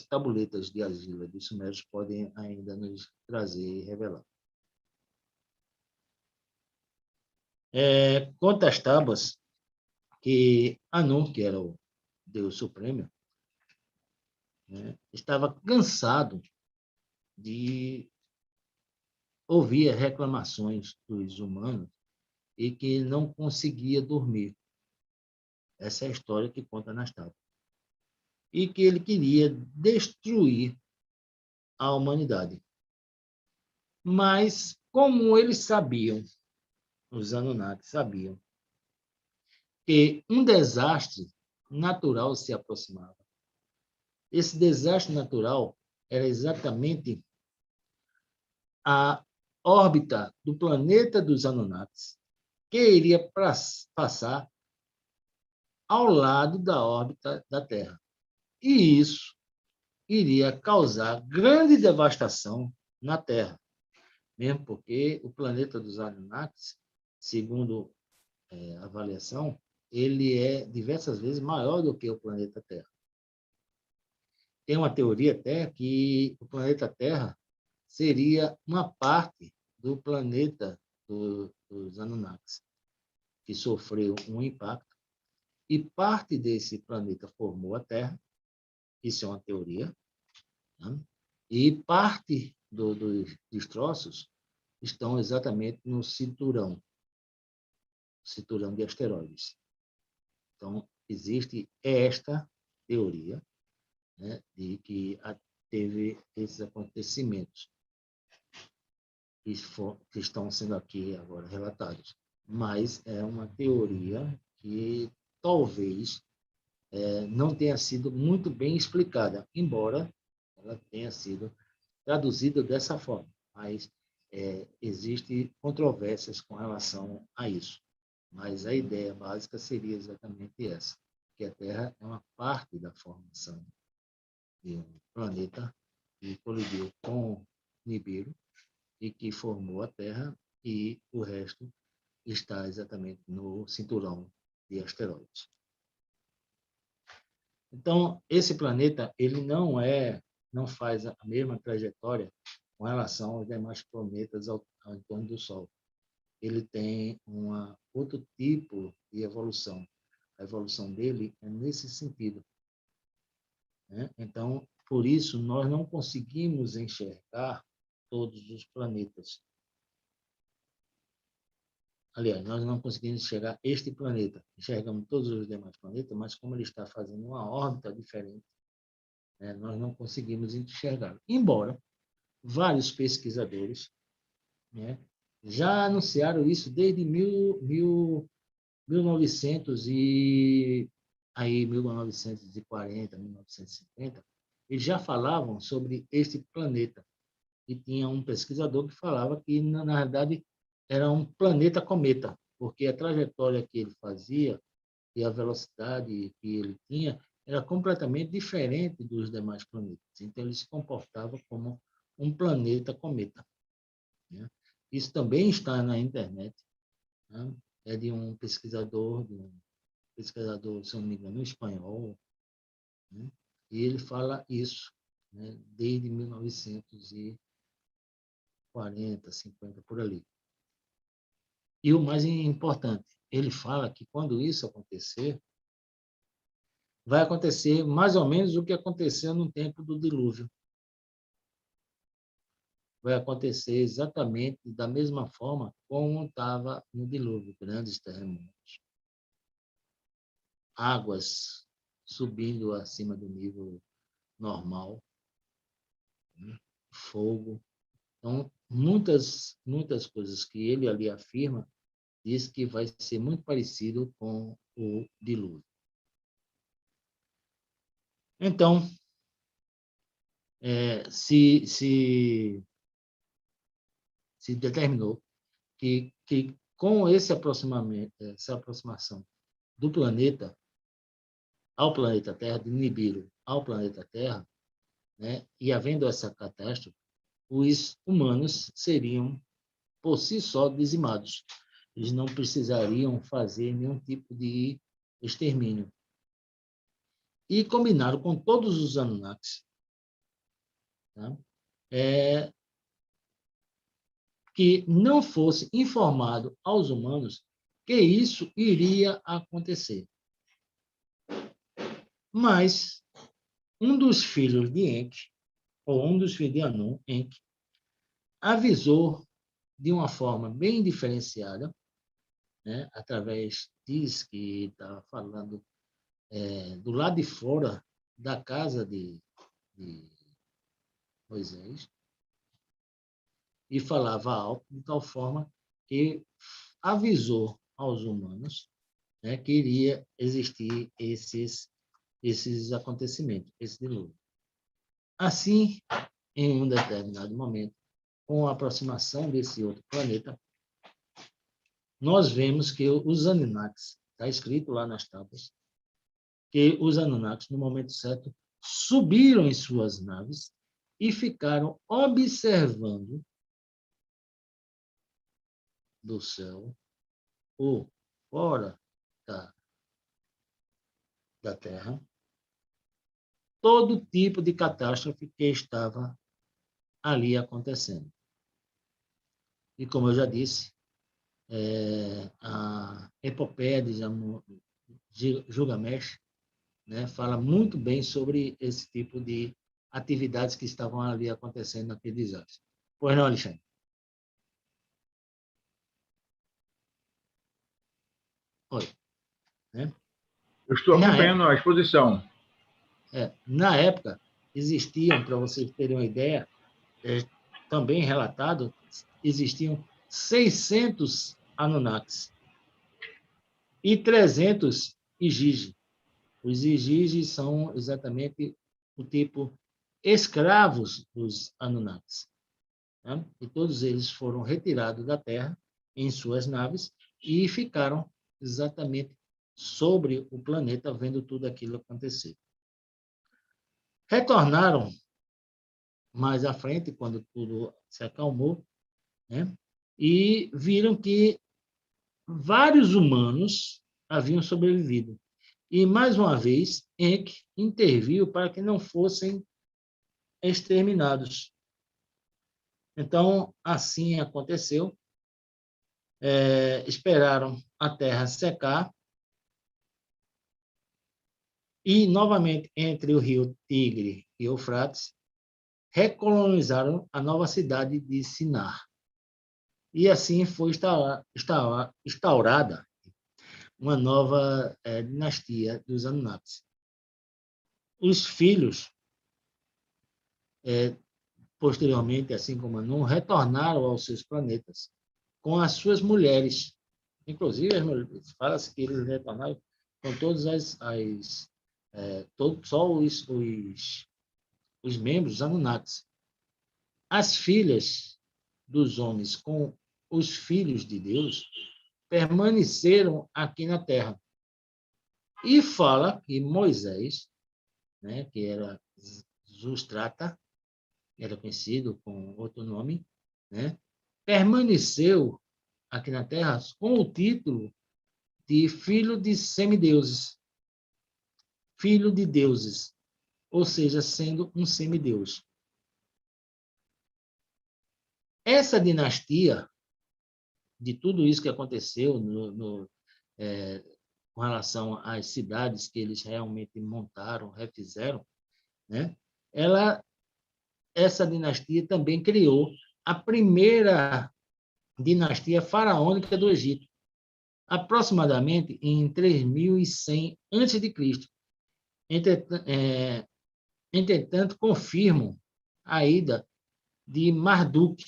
tabuletas de argila dos sumérios podem ainda nos trazer e revelar. Quanto às tábuas, que Anu, que era o Deus Supremo, né, estava cansado de ouvir as reclamações dos humanos e que não conseguia dormir. Essa é a história que conta nas tábuas. E que ele queria destruir a humanidade. Mas, como eles sabiam, os Anunnaki sabiam, que um desastre natural se aproximava. Esse desastre natural era exatamente a órbita do planeta dos Anunnakis, que iria passar ao lado da órbita da Terra. E isso iria causar grande devastação na Terra, mesmo porque o planeta dos Anunnakis, segundo a avaliação, ele é diversas vezes maior do que o planeta Terra. Tem uma teoria até que o planeta Terra seria uma parte do planeta dos Anunnakis, que sofreu um impacto, e parte desse planeta formou a Terra, isso é uma teoria, né? E parte dos destroços estão exatamente no cinturão de asteroides. Então, existe esta teoria, né, de que teve esses acontecimentos que estão sendo aqui agora relatados. Mas é uma teoria que talvez não tenha sido muito bem explicada, embora ela tenha sido traduzida dessa forma. Mas existem controvérsias com relação a isso. Mas a ideia básica seria exatamente essa, que a Terra é uma parte da formação de um planeta que colidiu com Nibiru e que formou a Terra, e o resto está exatamente no cinturão de asteroides. Então, esse planeta ele não faz a mesma trajetória com relação aos demais planetas ao entorno do Sol. Ele tem outro tipo de evolução. A evolução dele é nesse sentido, né? Então, por isso, nós não conseguimos enxergar todos os planetas. Aliás, nós não conseguimos enxergar este planeta. Enxergamos todos os demais planetas, mas como ele está fazendo uma órbita diferente, né, nós não conseguimos enxergar. Embora vários pesquisadores, né, já anunciaram isso desde 1940, 1950, eles já falavam sobre este planeta. E tinha um pesquisador que falava que, na verdade, era um planeta-cometa, porque a trajetória que ele fazia e a velocidade que ele tinha era completamente diferente dos demais planetas. Então, ele se comportava como um planeta-cometa, né? Isso também está na internet, né? É de um pesquisador, se não me engano, espanhol, né? E ele fala isso, né, desde 1940, 50, por ali. E o mais importante, ele fala que quando isso acontecer, vai acontecer mais ou menos o que aconteceu no tempo do dilúvio. Vai acontecer exatamente da mesma forma como estava no dilúvio, grandes terremotos, águas subindo acima do nível normal, né? Fogo. Então, muitas coisas que ele ali afirma, diz que vai ser muito parecido com o dilúvio. Então, se determinou que com essa aproximação do planeta ao planeta Terra, de Nibiru ao planeta Terra, né, e havendo essa catástrofe, os humanos seriam, por si só, dizimados. Eles não precisariam fazer nenhum tipo de extermínio. E combinaram com todos os Anunnakis, tá? Que não fosse informado aos humanos que isso iria acontecer. Mas um dos filhos de Enki, ou um dos filhos de Anu, Enki, avisou de uma forma bem diferenciada, né, através, diz que estava falando do lado de fora da casa de Moisés, e falava alto, de tal forma que avisou aos humanos, né, que iria existir esses acontecimentos, esse dilúvio. Assim, em um determinado momento, com a aproximação desse outro planeta, nós vemos que os Anunnakis, está escrito lá nas tábuas, que os Anunnakis, no momento certo, subiram em suas naves e ficaram observando do céu, ou fora da Terra, todo tipo de catástrofe que estava ali acontecendo. E, como eu já disse, a epopeia de Gilgamesh, né, fala muito bem sobre esse tipo de atividades que estavam ali acontecendo naquele desastre. Pois não, Alexandre? Oi. Né? Eu estou acompanhando a exposição. Na época, existiam, para vocês terem uma ideia, também relatado, existiam 600 Anunnakis e 300 Igigi. Os Igigi são exatamente o tipo escravos dos Anunnakis. Né? E todos eles foram retirados da Terra em suas naves e ficaram exatamente sobre o planeta, vendo tudo aquilo acontecer. Retornaram mais à frente, quando tudo se acalmou, né? E viram que vários humanos haviam sobrevivido. E, mais uma vez, Enki interviu para que não fossem exterminados. Então, assim aconteceu. Esperaram a terra secar e, novamente, entre o rio Tigre e Eufrates, recolonizaram a nova cidade de Sinar. E assim foi instaurada uma nova dinastia dos Anunnakis. Os filhos, posteriormente, assim como Anu, retornaram aos seus planetas com as suas mulheres. Inclusive, fala-se que eles retornaram com todas só os membros Anunnakis. As filhas dos homens com os filhos de Deus permaneceram aqui na Terra. E fala que Moisés, né, que era Zustrata, era conhecido com outro nome, né, permaneceu aqui na Terra com o título de filho de semideuses, filho de deuses, ou seja, sendo um semideus. Essa dinastia, de tudo isso que aconteceu com relação às cidades que eles realmente montaram, refizeram, né? Essa dinastia também criou a primeira dinastia faraônica do Egito, aproximadamente em 3100 a.C. Entretanto, confirmam a ida de Marduk,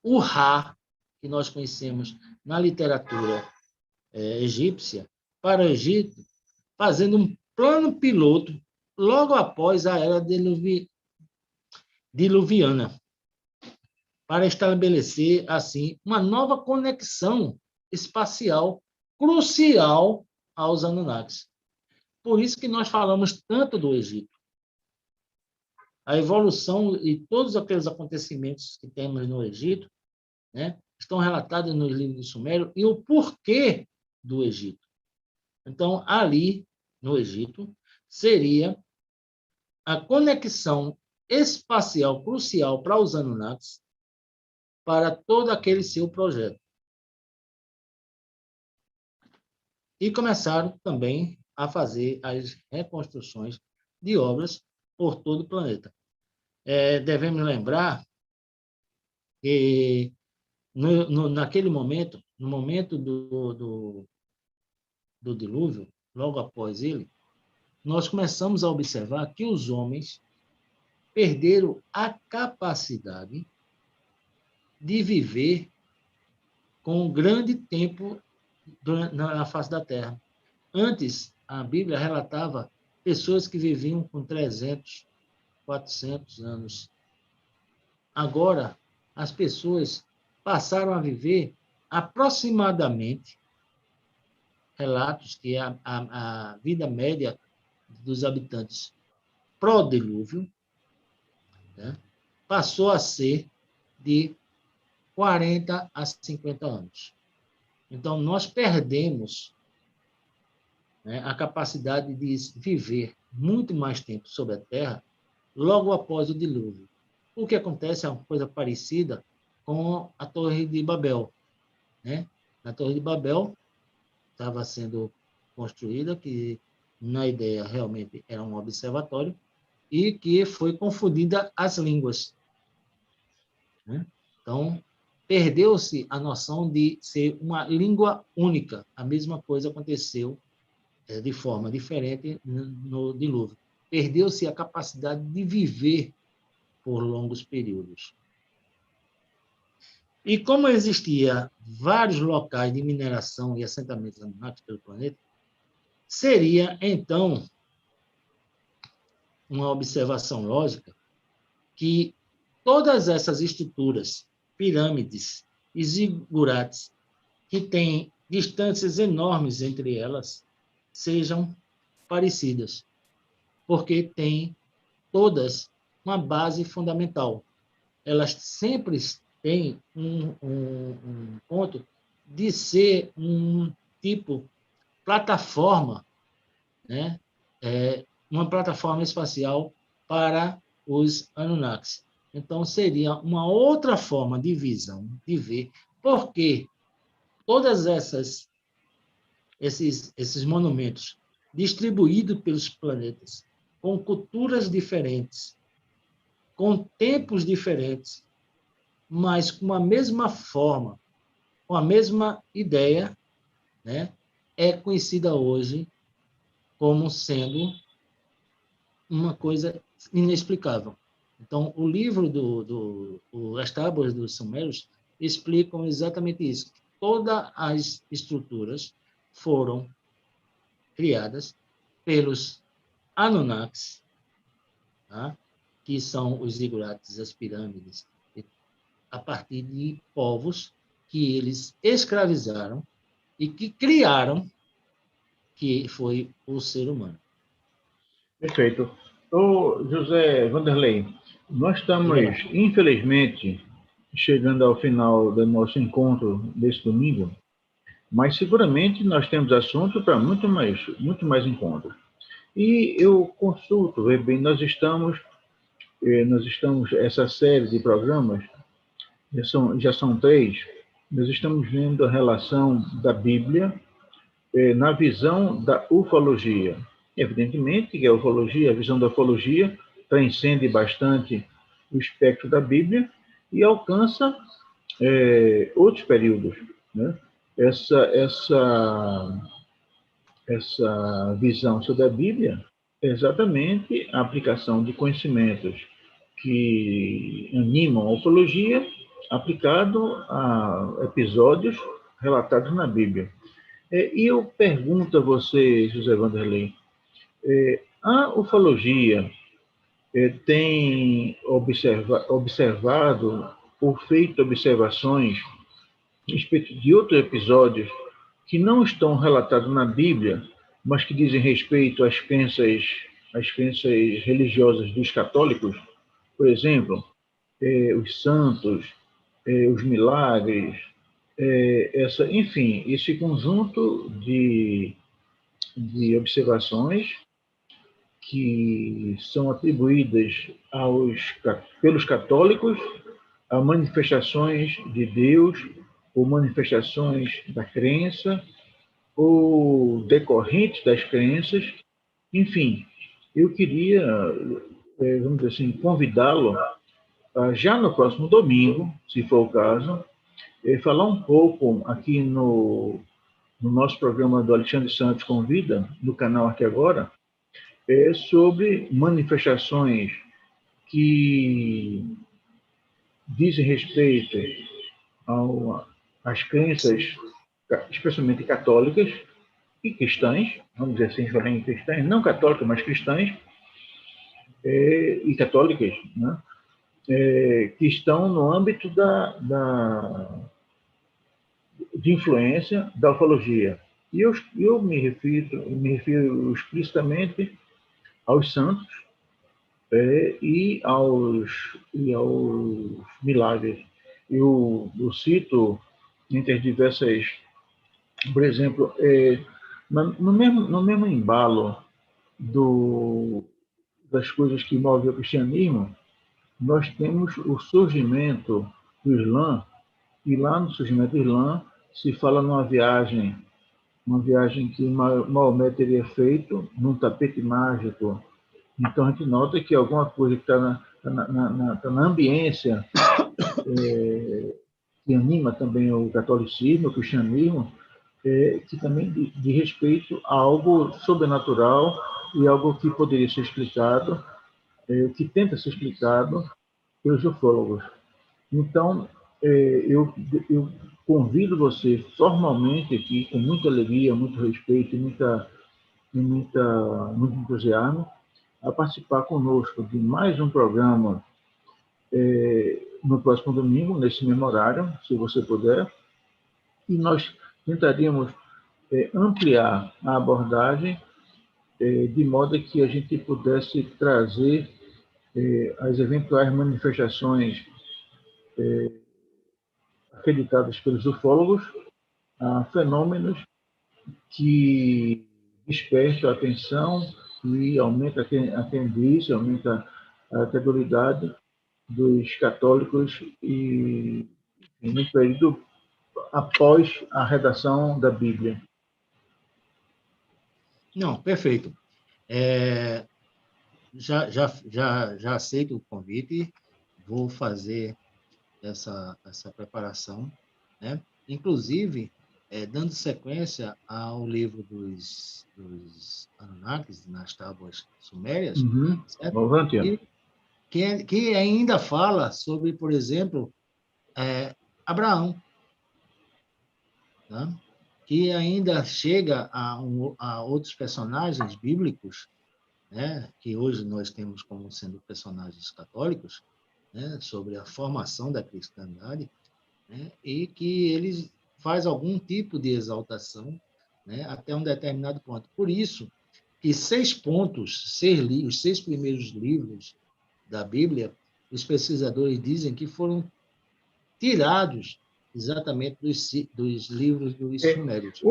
o Ra, que nós conhecemos na literatura egípcia, para o Egito, fazendo um plano piloto logo após a era diluviana, para estabelecer, assim, uma nova conexão espacial crucial aos Anunnakis. Por isso que nós falamos tanto do Egito. A evolução e todos aqueles acontecimentos que temos no Egito, né, estão relatados nos livros de Sumério e o porquê do Egito. Então, ali, no Egito, seria a conexão espacial crucial para os Anunnakis, para todo aquele seu projeto. E começaram também a fazer as reconstruções de obras por todo o planeta. Devemos lembrar que, naquele momento, no momento do dilúvio, logo após ele, nós começamos a observar que os homens perderam a capacidade de viver com um grande tempo na face da Terra. Antes, a Bíblia relatava pessoas que viviam com 300, 400 anos. Agora, as pessoas passaram a viver aproximadamente, relatos que a vida média dos habitantes pró-dilúvio, né, passou a ser de 40 a 50 anos. Então, nós perdemos, né, a capacidade de viver muito mais tempo sobre a Terra logo após o dilúvio. O que acontece é uma coisa parecida com a Torre de Babel, né? Na Torre de Babel estava sendo construída, que na ideia realmente era um observatório, e que foi confundida as línguas, né? Então, perdeu-se a noção de ser uma língua única. A mesma coisa aconteceu de forma diferente no dilúvio. Perdeu-se a capacidade de viver por longos períodos. E como existia vários locais de mineração e assentamentos anunnakis pelo planeta, seria, então, uma observação lógica que todas essas estruturas, pirâmides e zigurates, que têm distâncias enormes entre elas, sejam parecidas, porque têm todas uma base fundamental. Elas sempre têm um ponto de ser um tipo plataforma, né? Uma plataforma espacial para os Anunnakis. Então, seria uma outra forma de visão, de ver, porque todas esses monumentos distribuídos pelos planetas, com culturas diferentes, com tempos diferentes, mas com a mesma forma, com a mesma ideia, né, é conhecida hoje como sendo uma coisa inexplicável. Então, o livro As Tábuas dos Sumérios explicam exatamente isso. Todas as estruturas foram criadas pelos Anunnakis, tá? Que são os zigurates, as pirâmides, a partir de povos que eles escravizaram e que criaram, que foi o ser humano. Perfeito. Ô, José Vanderlei, nós estamos, infelizmente, chegando ao final do nosso encontro desse domingo, mas seguramente nós temos assunto para muito mais encontros. E eu consulto, ver bem, nós estamos essa série de programas, já são 3, nós estamos vendo a relação da Bíblia na visão da ufologia. Evidentemente que a ufologia, a visão da ufologia, transcende bastante o espectro da Bíblia e alcança outros períodos, né? Essa visão sobre a Bíblia é exatamente a aplicação de conhecimentos que animam a ufologia aplicado a episódios relatados na Bíblia. E eu pergunto a você, José Vanderlei, a ufologia tem observado ou feito observações a respeito de outros episódios que não estão relatados na Bíblia, mas que dizem respeito às crenças religiosas dos católicos? Por exemplo, os santos, os milagres, enfim, esse conjunto de observações que são atribuídas pelos católicos a manifestações de Deus ou manifestações da crença ou decorrentes das crenças. Enfim, eu queria, vamos dizer assim, convidá-lo já no próximo domingo, se for o caso, falar um pouco aqui no nosso programa do Alexandre Santos Convida, no canal Aqui Agora, sobre manifestações que dizem respeito às crenças, especialmente católicas e cristãs, vamos dizer assim, também cristãs, não católicas, mas cristãs e católicas, né? Que estão no âmbito de influência da ufologia. E eu me refiro explicitamente aos santos e aos milagres. Eu cito, entre diversas, por exemplo, no mesmo embalo das coisas que movem o cristianismo, nós temos o surgimento do Islã, e lá no surgimento do Islã se fala numa uma viagem que Maomé teria feito num tapete mágico. Então a gente nota que alguma coisa que está na ambiência que anima também o catolicismo, o cristianismo, que também de respeito a algo sobrenatural e algo que poderia ser explicado, que tenta ser explicado pelos ufólogos. Então, eu convido você formalmente aqui, com muita alegria, muito respeito muito entusiasmo, a participar conosco de mais um programa no próximo domingo, nesse mesmo horário, se você puder, e nós tentaríamos ampliar a abordagem de modo que a gente pudesse trazer as eventuais manifestações acreditadas pelos ufólogos a fenômenos que despertam a atenção e aumenta a crendice, aumenta a credulidade dos católicos e no período após a redação da Bíblia. Não, perfeito. Já aceito o convite, vou fazer essa preparação, né? Inclusive, dando sequência ao livro dos Anunnakis, nas tábuas sumérias, certo? Que ainda fala sobre, por exemplo, Abraão, né? Que ainda chega a outros personagens bíblicos, né? Que hoje nós temos como sendo personagens católicos, né? Sobre a formação da cristandade, né? E que eles faz algum tipo de exaltação, né? Até um determinado ponto. Por isso que 6 pontos, os 6 primeiros livros da Bíblia, os pesquisadores dizem que foram tirados exatamente dos livros dos sumérios.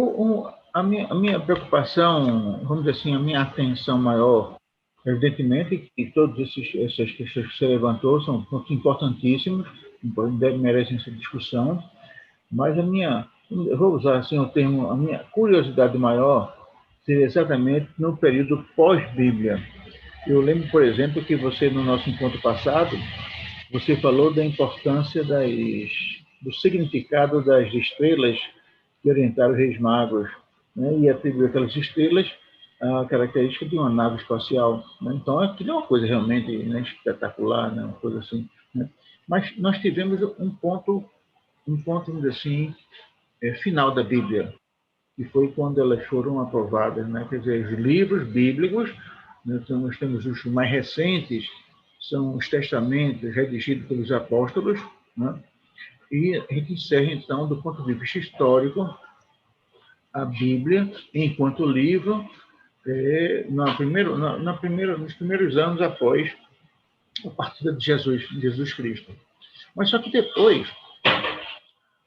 A minha preocupação, vamos dizer assim, a minha atenção maior, evidentemente que todas essas questões que você levantou são pontos importantíssimos, merecem essa discussão, mas eu vou usar assim o termo, a minha curiosidade maior seria exatamente no período pós-Bíblia. Eu lembro, por exemplo, que você, no nosso encontro passado, você falou da importância do significado das estrelas que orientaram os reis magos, né? E atribuiu aquelas estrelas a característica de uma nave espacial, né? Então, aquilo é uma coisa realmente, né, espetacular, né? Uma coisa assim, né? Mas nós tivemos um ponto, vamos dizer assim, final da Bíblia, que foi quando elas foram aprovadas, né? Quer dizer, os livros bíblicos, né? Então, nós temos os mais recentes, são os testamentos redigidos pelos apóstolos, né? E a gente encerra, então, do ponto de vista histórico, a Bíblia, enquanto livro, nos primeiros anos após a partida de Jesus Cristo. Mas só que depois,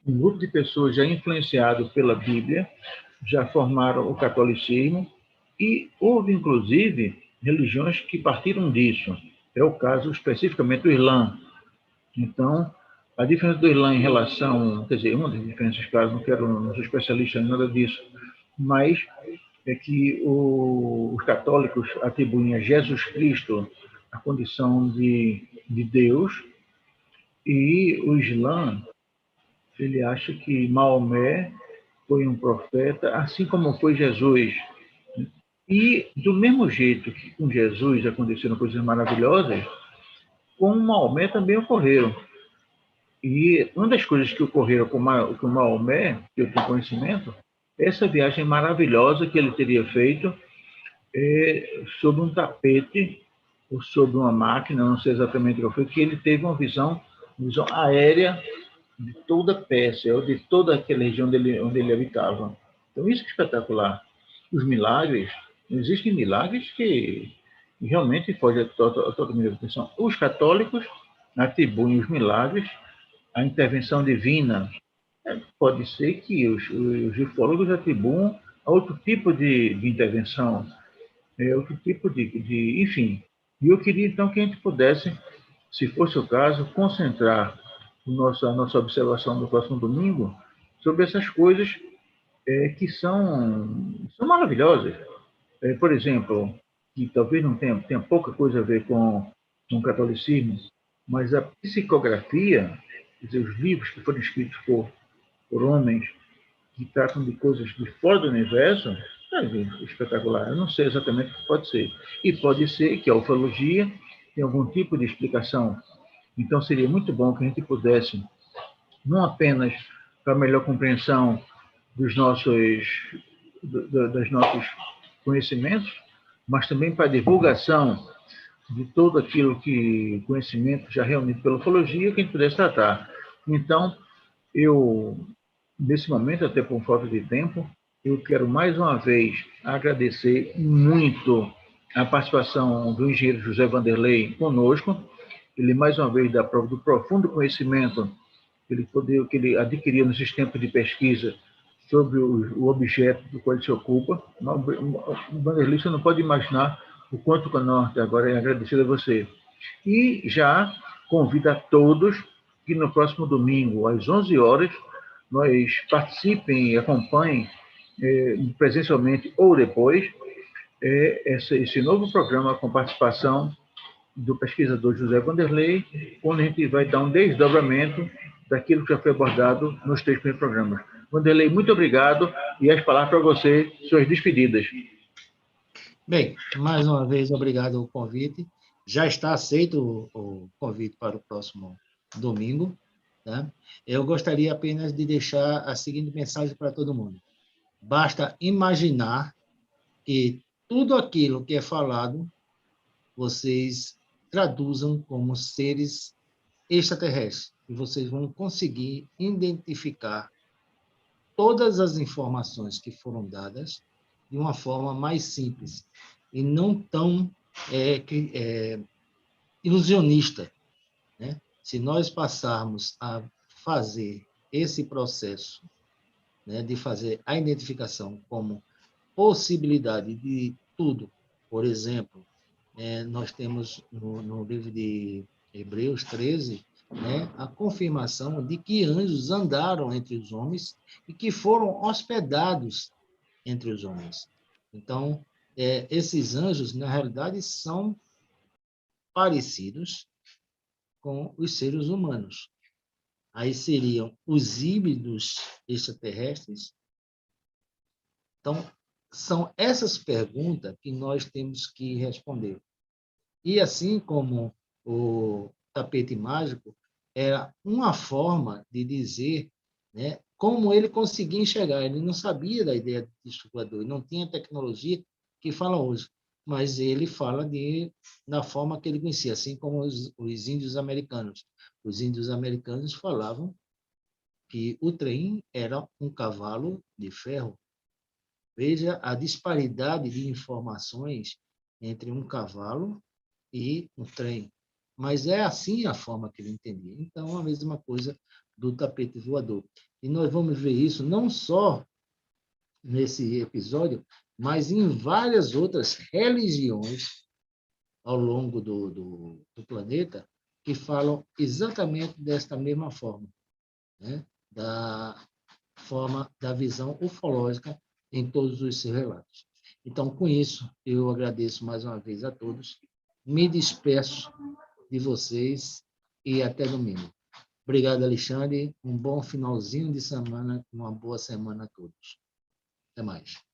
um grupo de pessoas já influenciado pela Bíblia, já formaram o catolicismo, e houve, inclusive, religiões que partiram disso. É o caso especificamente do Islã. Então, a diferença do Islã em relação, quer dizer, uma das diferenças, claro, não sou especialista em nada disso, mas é que os católicos atribuem a Jesus Cristo a condição de Deus, e o Islã, ele acha que Maomé foi um profeta, assim como foi Jesus. E do mesmo jeito que com Jesus aconteceram coisas maravilhosas, com Maomé também ocorreram. E uma das coisas que ocorreram com o Maomé, que eu tenho conhecimento, é essa viagem maravilhosa que ele teria feito sobre um tapete ou sobre uma máquina, não sei exatamente o que foi, que ele teve uma visão aérea de toda a Pérsia, ou de toda aquela região onde ele habitava. Então, isso é espetacular. Os milagres, existem milagres que realmente fogem a toda a minha atenção. Os católicos atribuem os milagres à intervenção divina. Pode ser que os ufólogos atribuam a outro tipo de intervenção, outro tipo enfim. E eu queria, então, que a gente pudesse, se fosse o caso, concentrar a nossa observação do próximo domingo sobre essas coisas que são maravilhosas. Por exemplo, que talvez não tenha pouca coisa a ver com o catolicismo, mas a psicografia, quer dizer, os livros que foram escritos por homens que tratam de coisas de fora do universo, é espetacular. Eu não sei exatamente o que pode ser. E pode ser que a ufologia tenha algum tipo de explicação. Então, seria muito bom que a gente pudesse, não apenas para melhor compreensão dos dos nossos conhecimentos, mas também para a divulgação de todo aquilo que conhecimento já reunido pela ufologia que a gente pudesse tratar. Então, eu, nesse momento, até por falta de tempo, eu quero mais uma vez agradecer muito a participação do engenheiro José Vanderlei conosco. Ele, mais uma vez, dá prova do profundo conhecimento que ele adquiriu nesses tempos de pesquisa sobre o objeto do qual ele se ocupa. O Vanderlei, você não pode imaginar o quanto o Norte agora é agradecido a você. E já convido a todos que no próximo domingo, às 11 horas, nós participem e acompanhem presencialmente ou depois esse novo programa com participação do pesquisador José Vanderlei, onde a gente vai dar um desdobramento daquilo que já foi abordado nos 3 primeiros programas. Vanderlei, muito obrigado, e as palavras para você, suas despedidas. Bem, mais uma vez, obrigado pelo convite. Já está aceito o convite para o próximo domingo. Tá? Eu gostaria apenas de deixar a seguinte mensagem para todo mundo. Basta imaginar que tudo aquilo que é falado, vocês traduzam como seres extraterrestres, e vocês vão conseguir identificar todas as informações que foram dadas de uma forma mais simples e não tão ilusionista, né? Se nós passarmos a fazer esse processo, né, de fazer a identificação como possibilidade de tudo, por exemplo, nós temos no livro de Hebreus 13, né, a confirmação de que anjos andaram entre os homens e que foram hospedados entre os homens. Então, esses anjos, na realidade, são parecidos com os seres humanos. Aí seriam os híbridos extraterrestres. Então, são essas perguntas que nós temos que responder. E assim como o tapete mágico era uma forma de dizer, né, como ele conseguia enxergar. Ele não sabia da ideia de disco voador, não tinha tecnologia que fala hoje, mas ele fala da forma que ele conhecia, assim como os índios americanos. Os índios americanos falavam que o trem era um cavalo de ferro. Veja a disparidade de informações entre um cavalo e um trem. Mas é assim a forma que ele entendia. Então, a mesma coisa do tapete voador. E nós vamos ver isso não só nesse episódio, mas em várias outras religiões ao longo do planeta que falam exatamente desta mesma forma, né? Da forma da visão ufológica em todos os seus relatos. Então, com isso, eu agradeço mais uma vez a todos, me despeço de vocês e até domingo. Obrigado, Alexandre. Um bom finalzinho de semana, uma boa semana a todos. Até mais.